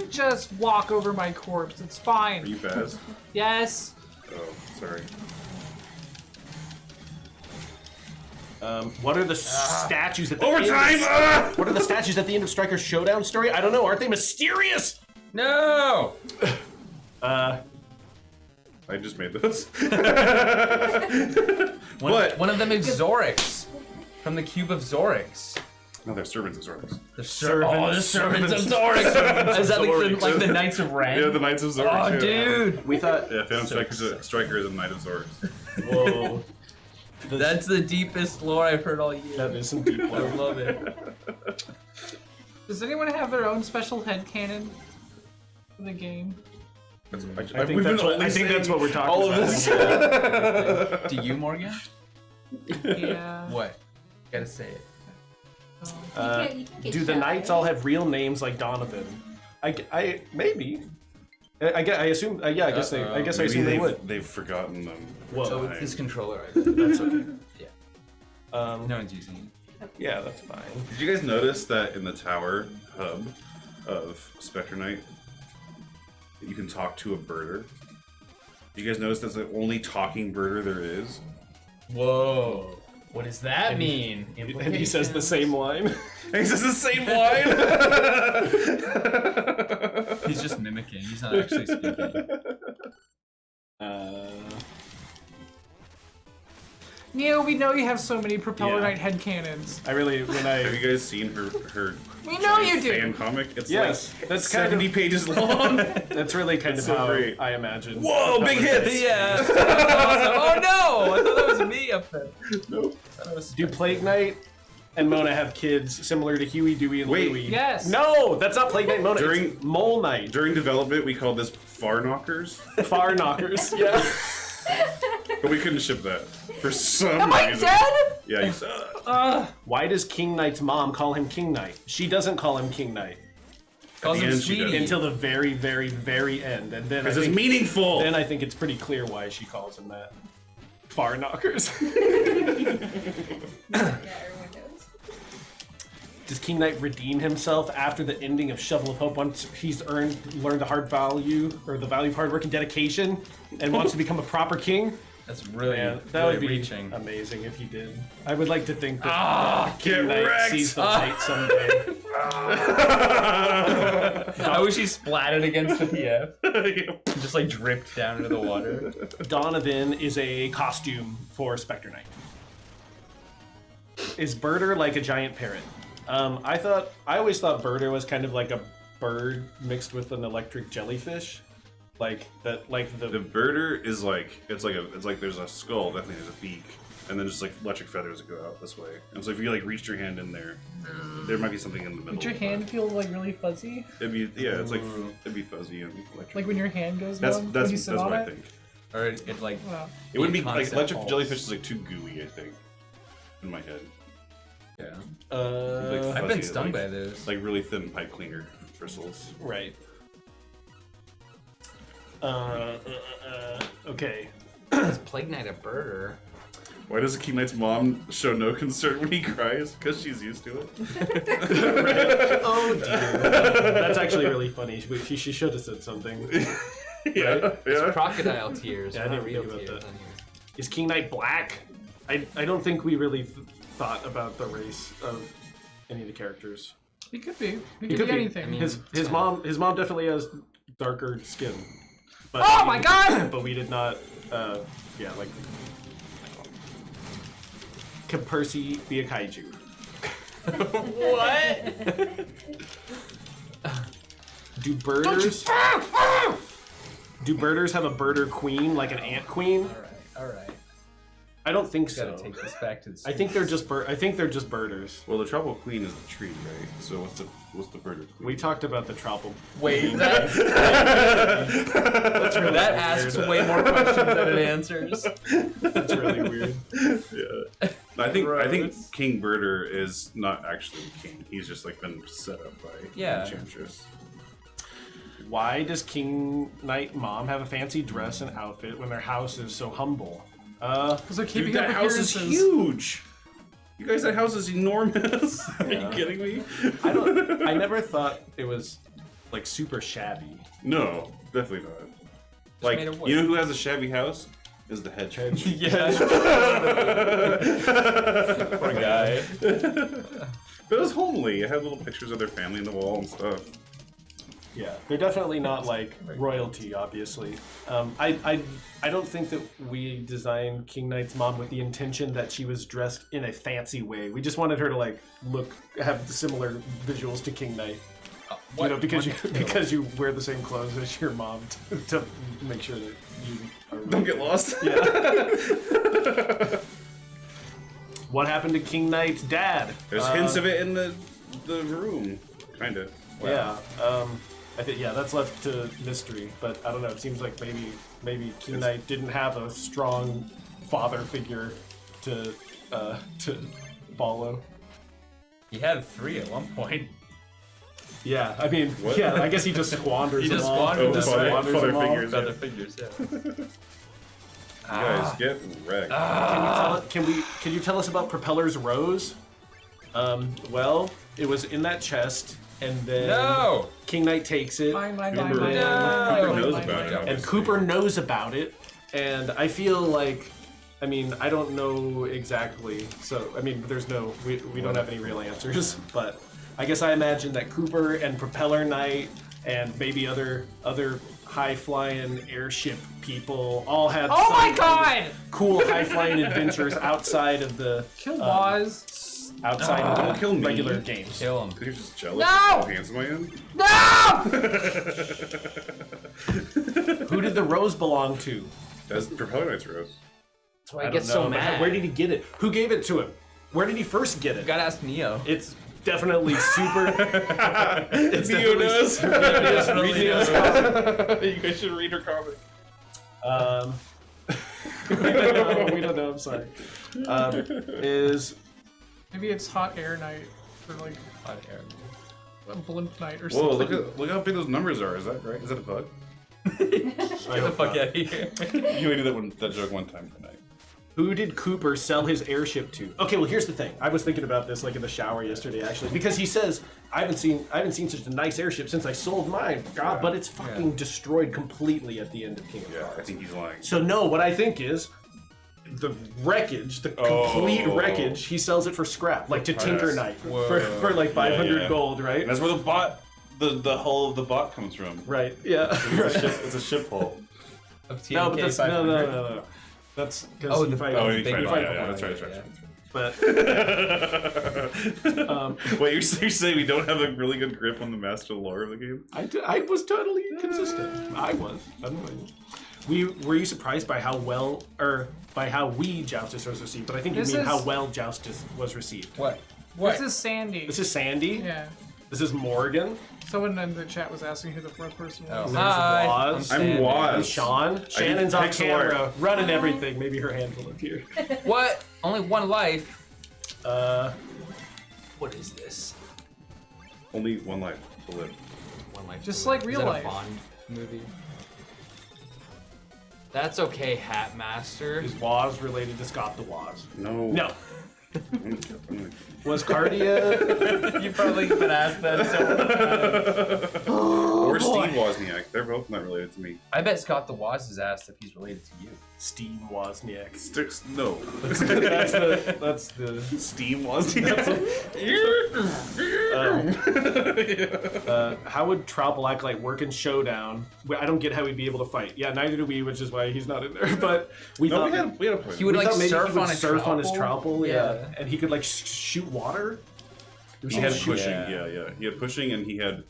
Just walk over my corpse. It's Are fine. you Baz? Yes. Oh, sorry. What are the statues at the Overtime! end? What are the statues at the end of Striker's Showdown story? I don't know. Aren't they mysterious? No! I just made those. One of them is Zorix. From the Cube of Zorix. No, they're servants of Zorix. The servants of Zorix! Is that like the Knights of Ren? Yeah, the Knights of Zorix. Oh, yeah. dude! We thought. Yeah, Phantom Striker is a Knight of Zorix. Whoa. That's the deepest lore I've heard all year. That is some deep I lore. love it. Does anyone have their own special headcanon for the game? I think that's what we're talking all about. of this. Do you, Morgan? Yeah. What? Gotta say it. You can't get Do the shot, knights right? all have real names like Donovan? I maybe. I assume. Yeah, I guess I assume they would. They've forgotten them. Whoa. So it's this controller. I bet. That's okay. No one's using it. Yeah, that's fine. Did you guys notice that in the tower hub of Spectre Knight, you can talk to a birder? Did you guys notice that's the only talking birder there is? Whoa. What does that mean? And he says the same line. He says the same line. He's just mimicking. He's not actually speaking. Neo, we know you have so many Propeller Yeah. Knight headcanons. I really Have you guys seen her We know you do. fan comic? It's Yes, like that's kind 70 of pages long. that's really kind It's of so how great. I imagine. Whoa, big hits! Yeah. Awesome. Oh no! I thought that was me up there. Nope. Do Plague Knight and Mona have kids similar to Huey, Dewey, and Wait. Louie? Yes. No, that's not Plague Knight Mona. During- it's Mole Knight. During development, we called this Far Knockers, Far Knockers. Yeah. but we couldn't ship that for some Am I reason. dead? Yeah, he's, Why does King Knight's mom call him King Knight? She doesn't call him King Knight Calls the him end she Sweetie. does. until the very, very, very end, and then I because it's think, meaningful. then I think it's pretty clear why she calls him that. Far Knockers. Yeah, everyone knows. Does King Knight redeem himself after the ending of Shovel of Hope once he's learned the hard value or the value of hard work and dedication, and wants to become a proper king? That's really, Man, that really would be reaching. amazing if he did. I would like to think that get King Knight wrecked. sees the light someday. I wish he splatted against the PF. Just like dripped down into the water. Donovan is a costume for Spectre Knight. Is Birder like a giant parrot? I always thought Birder was kind of like a bird mixed with an electric jellyfish, like that, like The the. birder is like it's like there's a skull, definitely there's a beak, and then just like electric feathers that go out this way. And so if you like reached your hand in there, there might be something in the middle. Would your hand feel like really fuzzy? It'd be it's like it'd be fuzzy and electric. Like when your hand goes that's numb that's when you that's sit what on I it? think. Or it like Wow. It wouldn't be like constant electric pulse. jellyfish is like too gooey. I think in my head. yeah. Like I've been fuzzy, stung like- by those. Like really thin pipe cleaner bristles. Right. Okay. Is Plague Knight a birder? Why does King Knight's mom show no concern when he cries? Because she's used to it. Oh dear. That's actually really funny. She should have said something. Yeah, yeah. Crocodile tears, Yeah, I not didn't real think about tears that. on here. Is King Knight black? I don't think we really thought about the race of any of the characters. He could be. He He could could be be. anything. I mean- His mom definitely has darker skin. But Oh my God! But we did not. Yeah, like. Can Percy be a kaiju? What? Do birders? Do birders have a birder queen like an ant queen? Alright. I don't think Gotta so. take this back to the I think they're just birders. Well, the tropical queen is the tree, right? So what's the birder queen? We talked about the tropical. Wait, that really that asks weird. way more questions than it answers. That's really weird. Yeah. I think Gross. King Birder is not actually the king. He's just like been set up by Yeah. Enchantress. Why does King Knight mom have a fancy dress and outfit when their house is so humble? Because they're keeping Dude, up that house is appearances. huge. You guys, that house is enormous. Are you kidding me? I never thought it was like super shabby. No, definitely not. made Like, of wood. you know who has a shabby house? Is the hedge. Yeah. Poor guy. But it was homely. It had little pictures of their family on the wall and stuff. Yeah, they're definitely not like royalty, obviously. I don't think that we designed King Knight's mom with the intention that she was dressed in a fancy way. We just wanted her to like have similar visuals to King Knight. You know, because you wear the same clothes as your mom to make sure that you Don't get lost. Yeah. What happened to King Knight's dad? There's hints of it in the room, kind of. Yeah. I think that's left to mystery, but I don't know. It seems like maybe King Knight didn't have a strong father figure to follow. He had 3 at one point. Yeah, I mean, What? yeah, I guess he just squanders He them just all. squandered Just them. squanders Father them all. figures. Other figures, yeah. You guys get wrecked. Can you tell us about Propeller's Rose? Well, it was in that chest, and then No! King Knight takes it, Mine, mine, Cooper, mine, mine, No! Cooper mine, knows mine, about mine, it. mine. and obviously. Cooper knows about it, and I feel like, I mean, I don't know exactly, so, I mean, we don't have any real answers, but I guess I imagine that Cooper and Propeller Knight and maybe other high-flying airship people all had Oh my some god! cool high-flying adventures outside of the Kill Waz. outside of Don't the kill me. regular games. Kill him. You're just jealous No! of how handsome I am? No! Who did the rose belong to? That's Propeller Knight's rose. That's why I don't get so know, but mad. where did he get it? Who gave it to him? Where did he first get it? Gotta ask Neo. It's definitely super. It's Neo definitely knows. super- Read Neo's comic. You guys should read her comic. We don't know. I'm sorry. Is Maybe it's hot air night or like Hot air. a blimp night or Whoa, something. look how big those numbers are. Is that right? Is that a bug? Get the fuck out of here. You only did that joke one time tonight. who did Cooper sell his airship to? Okay, well here's the thing. I was thinking about this like in the shower yesterday actually, because he says I haven't seen such a nice airship since I sold mine. God, but it's fucking destroyed completely at the end of King of Yeah, I Cards. think he's lying. So no, what I think is the wreckage, the complete wreckage, he sells it for scrap, like to Tinker Knight for like 500 yeah. gold, right? And that's where the hull of the bot comes from. Right. Yeah. It's a ship hull. Of No, but TNK that's 500. no. That's because Oh, you the- fight. Oh, the you big tried. one. Yeah, that's right. But Wait, you're saying we don't have a really good grip on the master lore of the game? I was totally consistent. I was. Were you surprised by how well by how Joustus was received? But I think you This mean is- how well Joustus was received. What? This is Sandy. This is Sandy. Yeah. This is Morgan. Someone in the chat was asking who the fourth person was. Oh. There's Hi. Waz. I'm Sandy. Waz. And Sean. Shannon's on pixel art. camera, running everything. Maybe her hand will appear. What? Only one life. What is this? Only one life to live. One life. Just to live. like real Is that life. a Bond movie? That's okay, Hat Master. Is Waz related to Scott the Waz? No. No. I'm gonna- Was Cardia? You've probably been asked that so many times. or Steve Wozniak. They're both not related to me. I bet Scott the Waz is asked if he's related to you. Steve Wozniak. No. That's the. Steve Wozniak. How would Trout Blacklight work in Showdown? I don't get how he'd be able to fight. Yeah, neither do we, which is why he's not in there. But we No, thought we had a point. He would we like thought maybe surf he would on a surf on his trowel? Troupple, yeah. Yeah. And he could like shoot water. He had shoot. pushing, Yeah. yeah. He had pushing, and he had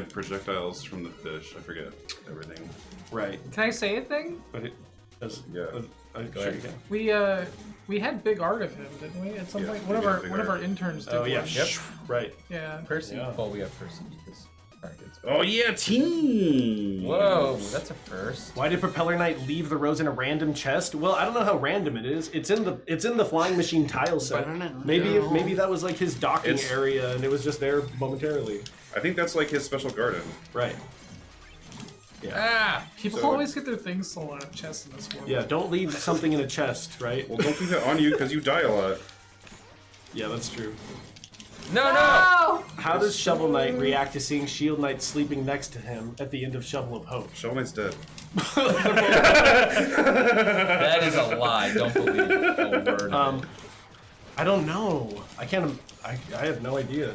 projectiles from the fish. I forget everything. Right. Can I say a thing? But it does. Yeah. I'm Go sure ahead. you can. We had big art of him, didn't we? At some Yeah, point, we one did big of our art. interns did. Oh yeah. one. Yep. Right. Yeah. Percy. Yeah. Well, we have Percy because targets. Oh yeah, team. Whoa, that's a first. Why did Propeller Knight leave the rose in a random chest? Well, I don't know how random it is. It's in the flying machine tile set. Maybe that was like his docking It's- area and it was just there momentarily. I think that's like his special garden. Right. Ah! People So- always get their things stolen out of chests in this world. Yeah, don't leave something in a chest, right? Well, don't keep that on you because you die a lot. Yeah, that's true. No! Oh! How does Shovel Knight react to seeing Shield Knight sleeping next to him at the end of Shovel of Hope? Shovel Knight's dead. That is a lie. Don't believe a word of it. I don't know. I can't. I have no idea.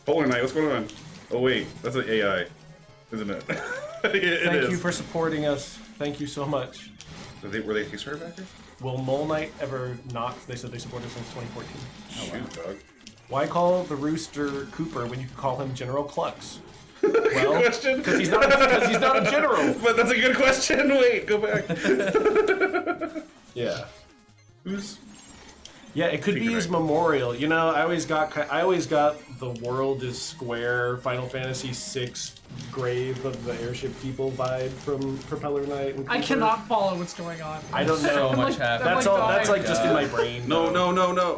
Polar Knight, what's going on? Oh wait, that's an AI, isn't it? It Thank is. you for supporting us. Thank you so much. Were they Kickstarter backers? Will Mole Knight ever not? They said they supported us since 2014. Shoot, dog. Why call the rooster Cooper when you could call him General Clux? Well, Question. because he's not a general. But that's a good question. Wait, go back. Yeah. Who's? Yeah, it could be Figure his eight. memorial. You know, I always got the world is square Final Fantasy VI grave of the airship people vibe from Propeller Knight. And I Cooper. cannot follow what's going on. I don't know. So much like- happened. That's I'm all. like That's like just in my God. brain. No.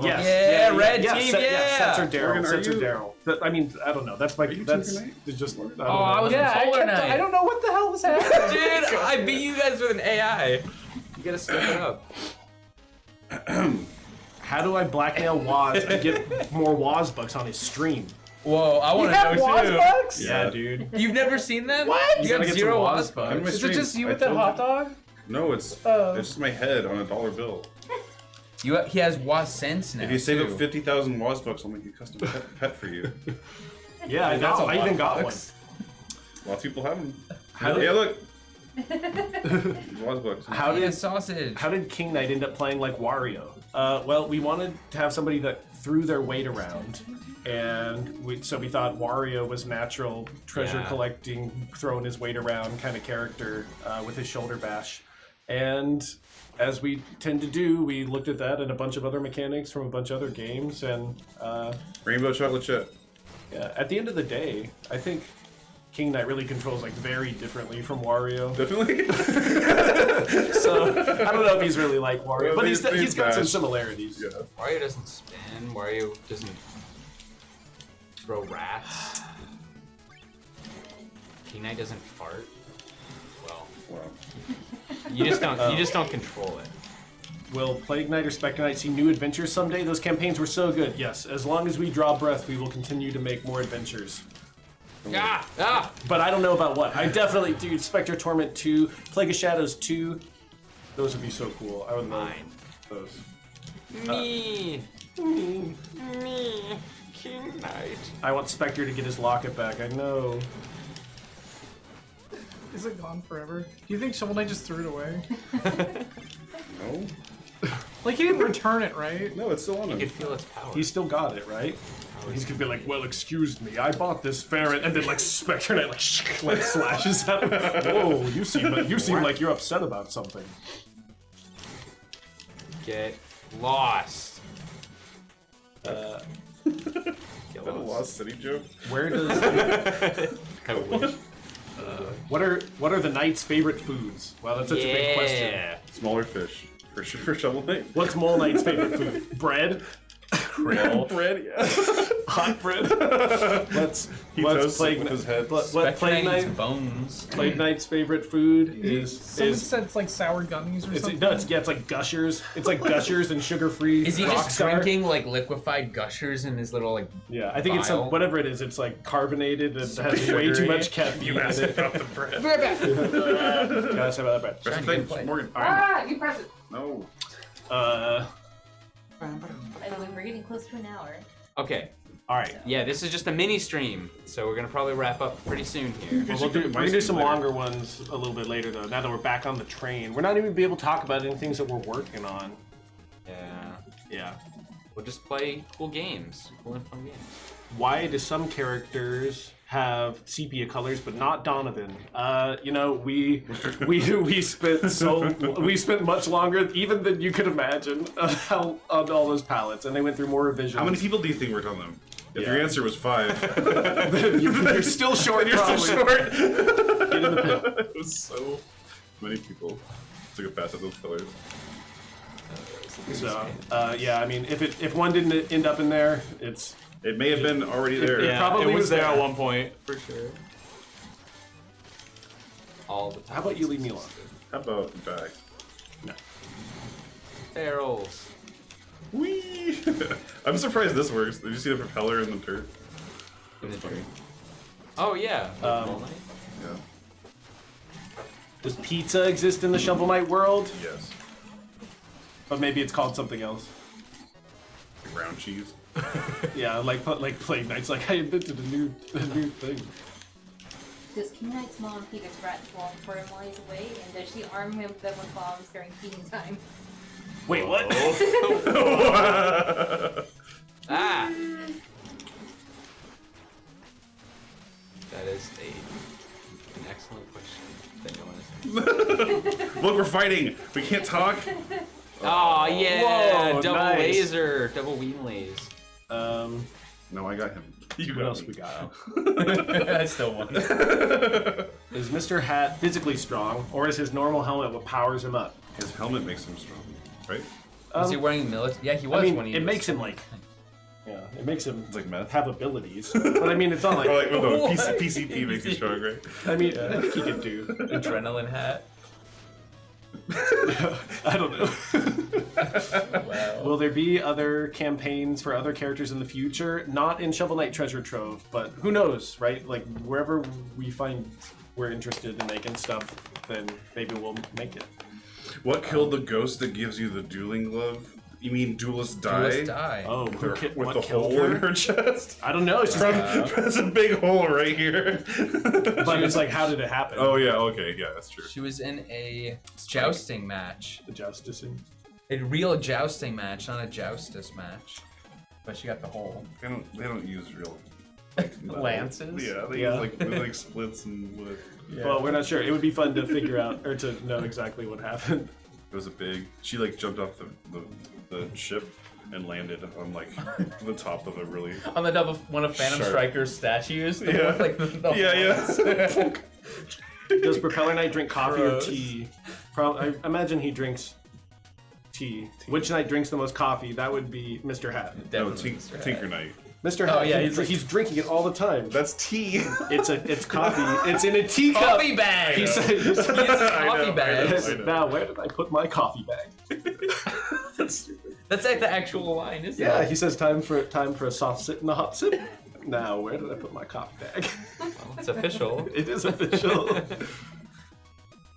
Yes. Yeah, red team, Sets yeah. or Daryl. Morgan, are Sets or you- Daryl. I mean, I don't know. That's my. you That's Team Knight? just. I don't know. I was Yeah, Polar I Knight. don't know what the hell was happening. Dude, I beat you guys with an AI. You gotta step it up. How do I blackmail Waz and get more Waz bucks on his stream? Whoa, I You want to have know too. Wazbucks? Yeah. dude. You've never seen them? What? You You gotta have get zero some Wazbucks. On my Is it stream, just you I with that told hot dog? No, it's Oh. it's just my head on a dollar bill. He has Waz Sense now. If you save too. up 50,000 Wazbucks, I'll make a custom pet for you. Yeah, I That's a lot even of got one. bucks. Lots of people have them. How did- Yeah, look. Wazbucks. How He did has sausage. How did King Knight end up playing like Wario? Well, we wanted to have somebody that threw their weight around, and so we thought Wario was natural treasure Yeah. collecting, throwing his weight around kind of character with his shoulder bash. And as we tend to do, we looked at that and a bunch of other mechanics from a bunch of other games, and Rainbow chocolate chip. yeah, at the end of the day, I think King Knight really controls like very differently from Wario. Definitely. So I don't know if he's really like Wario, Well, but he's he's got some bash. similarities. Yeah. Wario doesn't spin. Wario doesn't throw rats. King Knight doesn't fart. Well, Wow. you just don't control it. Will Plague Knight or Spectre Knight see new adventures someday? Those campaigns were so good. Yes, as long as we draw breath, we will continue to make more adventures. Ah! But I don't know about what. I definitely, dude, Spectre Torment 2, Plague of Shadows 2, those would be so cool. I would love those. Me, King Knight. I want Spectre to get his locket back. I know. Is it gone forever? Do you think Shovel Knight just threw it away? No. Like he didn't return it, right? No, it's still on You him. can feel its power. He's still got it, right? He's gonna be like, well, excuse me, I bought this ferret, and then like Spectre Knight like slashes at him. Whoa, you seem like you're upset about something. Get lost. Is that a Lost City joke? Where does I wish. what are the knight's favorite foods? Wow, that's such a big question. Yeah. Smaller fish. For Shovel Knight. What's Mole Knight's favorite food? Bread? Bread, yeah. Hot bread? Let's He toasts it with his head. What Spectre Plague Knight eats Knight? bones. Plague Knight's favorite food Someone is said it's like sour gummies or something. it's like Gushers. It's like Gushers and sugar-free. Is he just Rockstar. drinking like liquified gushers in his little like? Yeah, I think it's Vial? whatever it is. It's like carbonated and has way too much caffeine in it. about the bread. Gotta say about that bread. That's the Trying to thing, get Morgan. Ah, you press it. No. I mean, we're getting close to an hour. Okay. All right. Yeah, this is just a mini stream, so we're gonna probably wrap up pretty soon here. Well, we're gonna do some longer ones a little bit later, though. Now that we're back on the train, we're not even be able to talk about any things that we're working on. Yeah. Yeah. We'll just play cool games, cool and fun games. Why do some characters have sepia colors but not Donovan? You know, we spent much longer even than you could imagine on all those palettes, and they went through more revisions. How many people do you think worked on them? If Yeah. your answer was 5, You're still short. you're still probably. short. Get in the pit. It was so many people took a pass at those colors. So, yeah, I mean, if one didn't end up in there, it's It may have been already there. Yeah. probably was there at one point for sure. All the time. How about you leave me alone? How about die? No. barrels? Whee! I'm surprised this works. Did you see the propeller in the dirt? In the tree. Oh yeah. Um, Wall Knight? Yeah. Does pizza exist in the Shovel Knight world? Yes. But maybe it's called something else. Ground cheese. Yeah, like Plague Knight's like, I invented a new thing. Does King Knight's mom keep his rats warm for him while he's away? And does she arm him with them with bombs during feeding time? Wait, what? Ah! That is an excellent question that no one has. Look, we're fighting. We can't talk. Oh yeah! Whoa, double nice. laser, double weave lays. No, I got him. You What got else me. we got? I still won. Is Mr. Hat physically strong, or is his normal helmet what powers him up? His helmet makes him strong, right? Was he wearing military? Yeah, he was I mean, when he it was... makes him like, yeah, it makes him It's like meth. have abilities. But I mean, it's not like, Or like, no, What? PCP makes you strong, right? I mean, I think he could do. adrenaline hat. I don't know. Wow. Will there be other campaigns for other characters in the future? Not in Shovel Knight Treasure Trove, but who knows, right? Like, wherever we find we're interested in making stuff, then maybe we'll make it. What killed the ghost that gives you the dueling glove? You mean Duelist Die? Duelist die. Oh, With, who her, ki- with what the killed hole in her? her chest? I don't know. It's just There's a big hole right here. but it's like, how did it happen? Oh yeah, okay, yeah, that's true. She was in a jousting match. The justicing. A real jousting match, not a joustus match. But she got the hole. They don't use real like, metal. Lances? Yeah, they Yeah. use like splits and wood. Yeah. Well, we're not sure. It would be fun to figure out or to know exactly what happened. It was a big. She like jumped off the ship and landed on like the top of a really. On the top of one of Phantom Sharp. Striker's statues. The Yeah. one with, like, the Yeah. Does Propeller Knight drink coffee Gross. or tea? I imagine he drinks tea. Which knight drinks the most coffee? That would be Mr. Hat. No, Definitely Mr. Hat. Tinker Knight. Mr. Oh, Hat, yeah, he's, he's like- drinking it all the time. That's tea. It's coffee. It's in a teacup. Coffee bag! He said, He has a coffee know, bag. I know. now where did I put my coffee bag? That's stupid. That's like the actual line, isn't Yeah, it? he says time for a soft sip and a hot sip. Now where did I put my coffee bag? Well, it's official. It is official.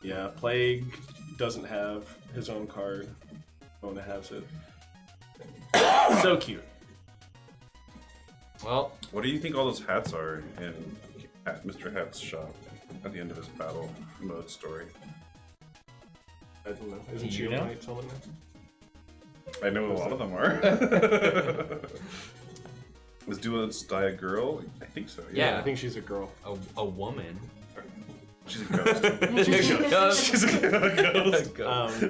Yeah, Plague doesn't have his own card. Mona has it. So cute. Well, What do you think all those hats are in Mr. Hat's shop at the end of his battle mode story? I don't know. Isn't Do she you a know? knight telling me? I know a lot of them are. Was Duelist Die a girl? I think so. Yeah. I think she's a girl. a woman. She's a ghost. She's She's a ghost.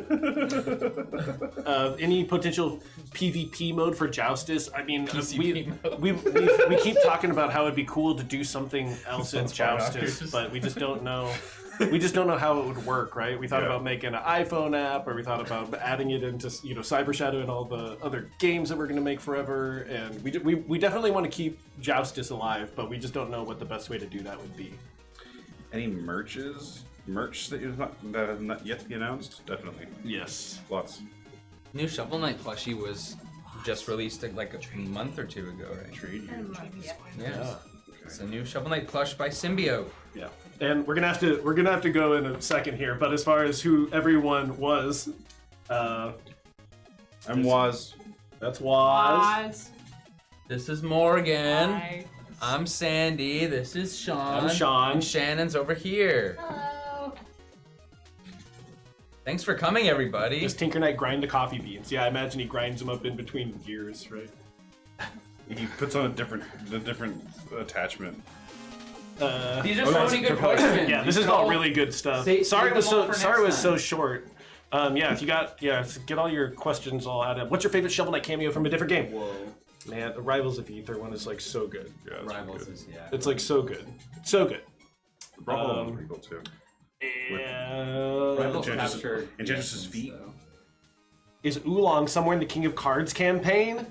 Any potential PvP mode for Joustus? I mean, PCP mode. we keep talking about how it'd be cool to do something else in That's fine, Joustus, Oculus. but we just don't know. We just don't know how it would work, right? We thought Yeah. about making an iPhone app, or we thought about adding it into, Cyber Shadow and all the other games that we're going to make forever. And we definitely want to keep Joustus alive, but we just don't know what the best way to do that would be. Any merch that has not yet been announced? Definitely. Yes. Lots. New Shovel Knight plushie was just released like a month or two ago, right? Trade you. Yeah. Yeah. It's a new Shovel Knight plush by Symbiote. Yeah. And we're gonna have to go in a second here, but as far as who everyone was, I'm Waz. that's Waz. Oz. This is Morgan. Hi. I'm Sandy. This is Sean. I'm Sean. And Shannon's over here. Hello. Thanks for coming, everybody. Does Tinker Knight grind the coffee beans? Yeah, I imagine he grinds them up in between gears, right? He puts on a different attachment. These are so many good questions. Yeah, this is all really good stuff. Save Sorry it was them all so for sorry it next was so time. short. Yeah, if you got get all your questions all out of. What's your favorite Shovel Knight cameo from a different game? Whoa, man, the Rivals of Ether one is like so good. Yeah, that's Rivals good. is, yeah. It's like so good, so good. The Bravo one's pretty cool too. And Rivals Enchantress- captured Enchantress's feet. so. is Oolong somewhere in the King of Cards campaign?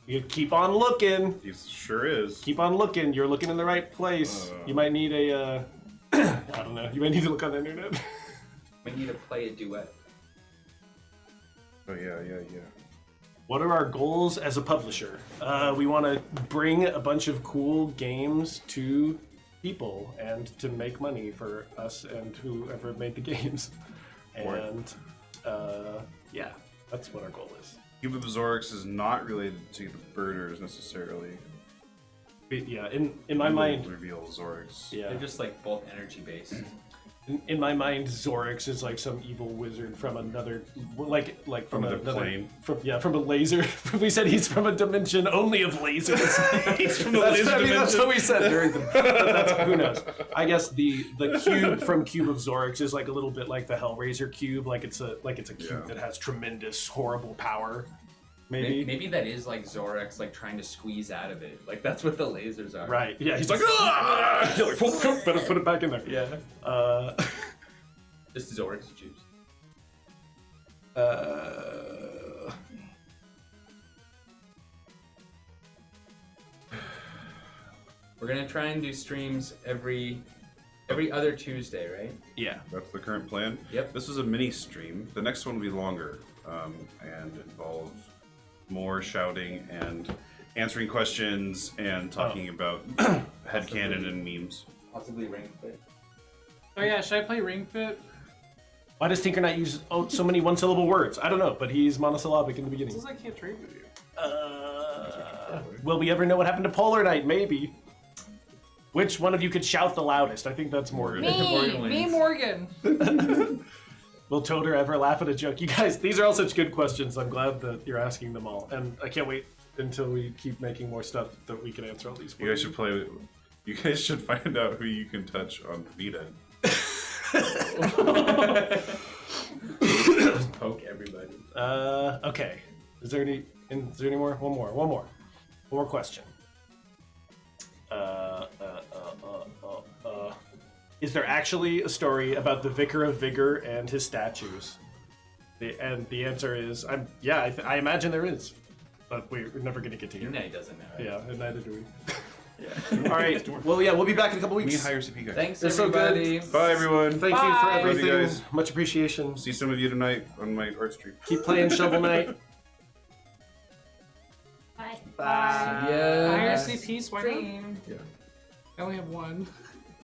You keep on looking. He sure is. Keep on looking. You're looking in the right place. You might need a. I don't know. You might need to look on the internet. We need to play a duet. Oh yeah. What are our goals as a publisher? We want to bring a bunch of cool games to people and to make money for us and whoever made the games. And yeah, that's what our goal is. Cube of Zorix is not related to the birders necessarily. Yeah, in my mind, reveal Zorix. yeah, They're just like both energy based. in my mind, Zorix is like some evil wizard from another, like from another plane. From a laser. We said he's from a dimension only of lasers. He's from the laser dimension. That's what we said during the. That's, who knows? I guess the cube from Cube of Zorix is like a little bit like the Hellraiser cube. Like it's a cube that has tremendous, horrible power. Maybe that is like Zorix, like trying to squeeze out of it. Like that's what the lasers are. Right. Yeah. He's like, ah! You're like, better put it back in there. Yeah. Just Zorix juice. We're gonna try and do streams every other Tuesday, right? Yeah. That's the current plan. Yep. This is a mini stream. The next one will be longer and involve more shouting and answering questions and talking about headcanon and memes. Possibly Ring Fit. Oh yeah, should I play Ring Fit? Why does Tinker Knight use so many one-syllable words? I don't know, but he's monosyllabic in the beginning. Since I can't trade with you. Will we ever know what happened to Polar Knight? Maybe. Which one of you could shout the loudest? I think that's Morgan. Me, Morgan. Will Toader ever laugh at a joke? You guys, these are all such good questions. I'm glad that you're asking them all. And I can't wait until we keep making more stuff that we can answer all these You guys should play. You guys should find out who you can touch on Vita. Just poke everybody. Okay. Is there any more? One more question. Is there actually a story about the Vicar of Vigor and his statues? The answer is, I imagine there is, but we're never going to get to hear. He doesn't know. Yeah, and neither do we. Yeah. All right. Well, yeah, we'll be back in a couple weeks. Me hire CP guys. Thanks, They're so everybody. good. Bye, everyone. Thank you for Bye. everything. Love you guys. Much appreciation. See some of you tonight on my art stream. Keep playing Shovel Knight. Bye. Bye. Yeah. Hire CP, why not? Stream. I only have one.